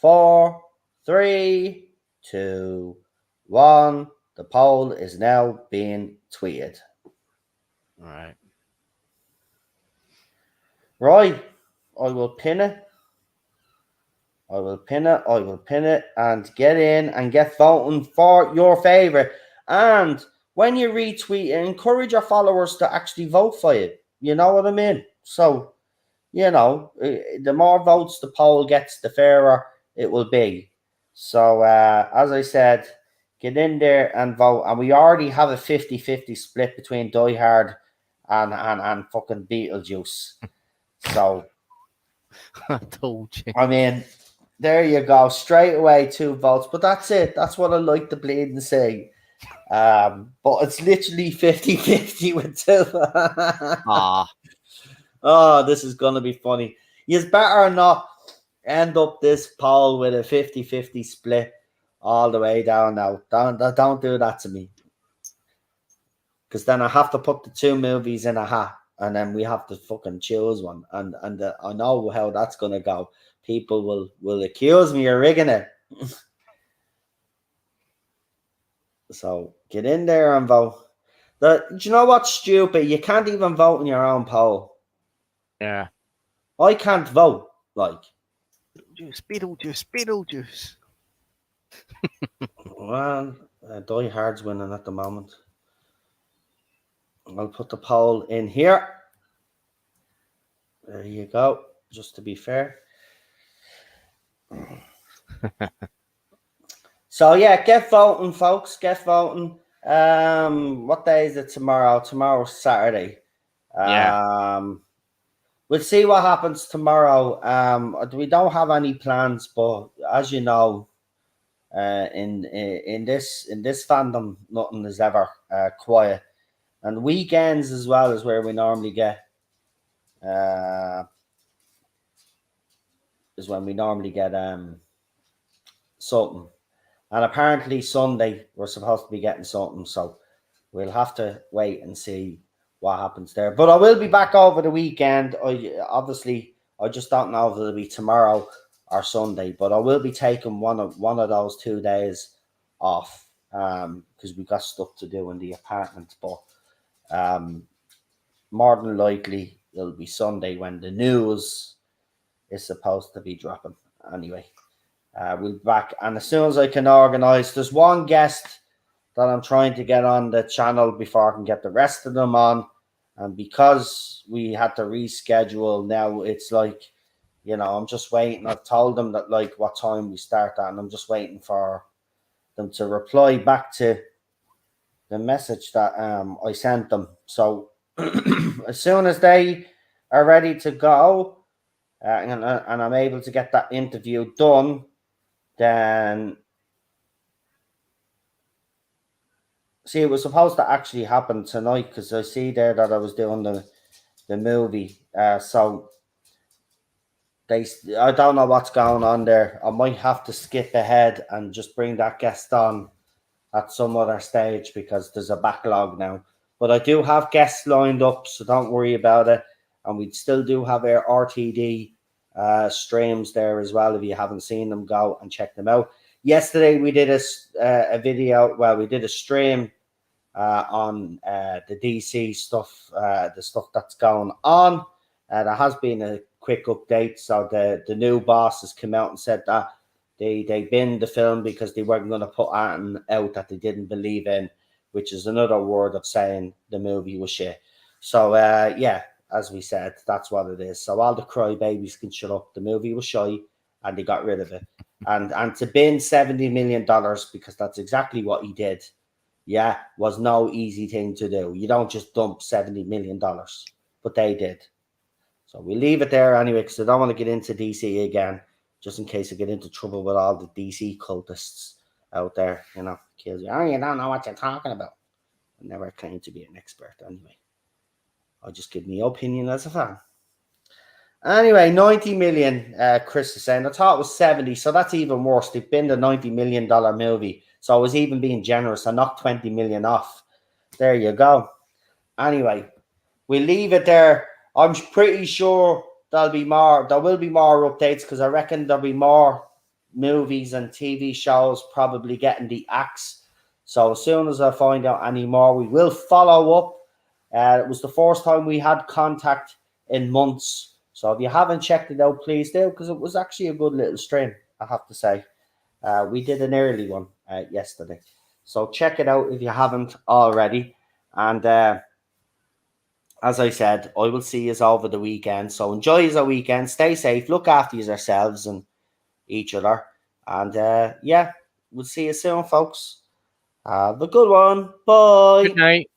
4, 3, 2, 1. The poll is now being tweeted.
All right.
Right, I will pin it. And get in and get voting for your favorite. And when you retweet it, encourage your followers to actually vote for it. You know what I mean? So, the more votes the poll gets, the fairer it will be. So, as I said, get in there and vote. And we already have a 50-50 split between Die Hard and fucking Beetlejuice. So,
I told you.
I mean, there you go. Straight away, 2 votes. But that's it. That's what I like to bleed and say. But it's literally 50-50 with 2.
Ah.
Oh, this is going to be funny. You better not end up this poll with a 50-50 split all the way down now. Don't do that to me. Because then I have to put the 2 movies in a hat. And then we have to fucking choose one. And I know how that's going to go. People will accuse me of rigging it. So get in there and vote. Do you know what's stupid? You can't even vote in your own poll.
Yeah.
I can't vote. Like,
Beetlejuice.
well, Die Hard's winning at the moment. I'll put the poll in here. There you go. Just to be fair. So yeah, get voting, folks. Get voting. What day is it tomorrow? Tomorrow's Saturday. We'll see what happens tomorrow. We don't have any plans, but as you know, in this fandom, nothing is ever quiet. And weekends as well is where we normally get something. And apparently Sunday we're supposed to be getting something, so we'll have to wait and see what happens there. But I will be back over the weekend. I just don't know if it'll be tomorrow or Sunday, but I will be taking one of those 2 days off because we got stuff to do in the apartment. But more than likely it'll be Sunday when the news is supposed to be dropping. Anyway, we'll be back, and as soon as I can organise, there's one guest that I'm trying to get on the channel before I can get the rest of them on. And because we had to reschedule now, it's like, I'm just waiting. I've told them that like what time we start at, and I'm just waiting for them to reply back to the message that I sent them. So as soon as they are ready to go, and I'm able to get that interview done, then see, it was supposed to actually happen tonight because I see there that I was doing the movie. So I don't know what's going on there. I might have to skip ahead and just bring that guest on at some other stage because there's a backlog now. But I do have guests lined up, so don't worry about it. And we still do have our RTD streams there as well. If you haven't seen them, go and check them out. Yesterday we did a video. Well, we did a stream on the DC stuff, the stuff that's going on. There has been a quick update. So the new boss has come out and said that they binned the film because they weren't going to put anything out that they didn't believe in, which is another word of saying the movie was shit. So yeah, as we said, that's what it is. So all the crybabies can shut up. The movie was shy and they got rid of it. And to bin $70 million, because that's exactly what he did, yeah, was no easy thing to do. You don't just dump $70 million, but they did. So we leave it there anyway, because I don't want to get into DC again. just in case I get into trouble with all the DC cultists out there, you know, kills you. Oh, you don't know what you're talking about. I never claim to be an expert anyway. I'll just give my opinion as a fan. Anyway, 90 million, Chris is saying. I thought it was 70, so that's even worse. They've been the $90 million movie. So I was even being generous. I knocked 20 million off. There you go. Anyway, we'll leave it there. I'm pretty sure there will be more updates because I reckon there'll be more movies and TV shows probably getting the axe. So as soon as I find out any more, we will follow up. It was the first time we had contact in months. So if you haven't checked it out, please do, because it was actually a good little stream, I have to say. We did an early one yesterday. So check it out if you haven't already. And as I said, I will see you over the weekend. So enjoy your weekend. Stay safe. Look after yourselves and each other. And yeah, we'll see you soon, folks. Have a good one. Bye.
Good night.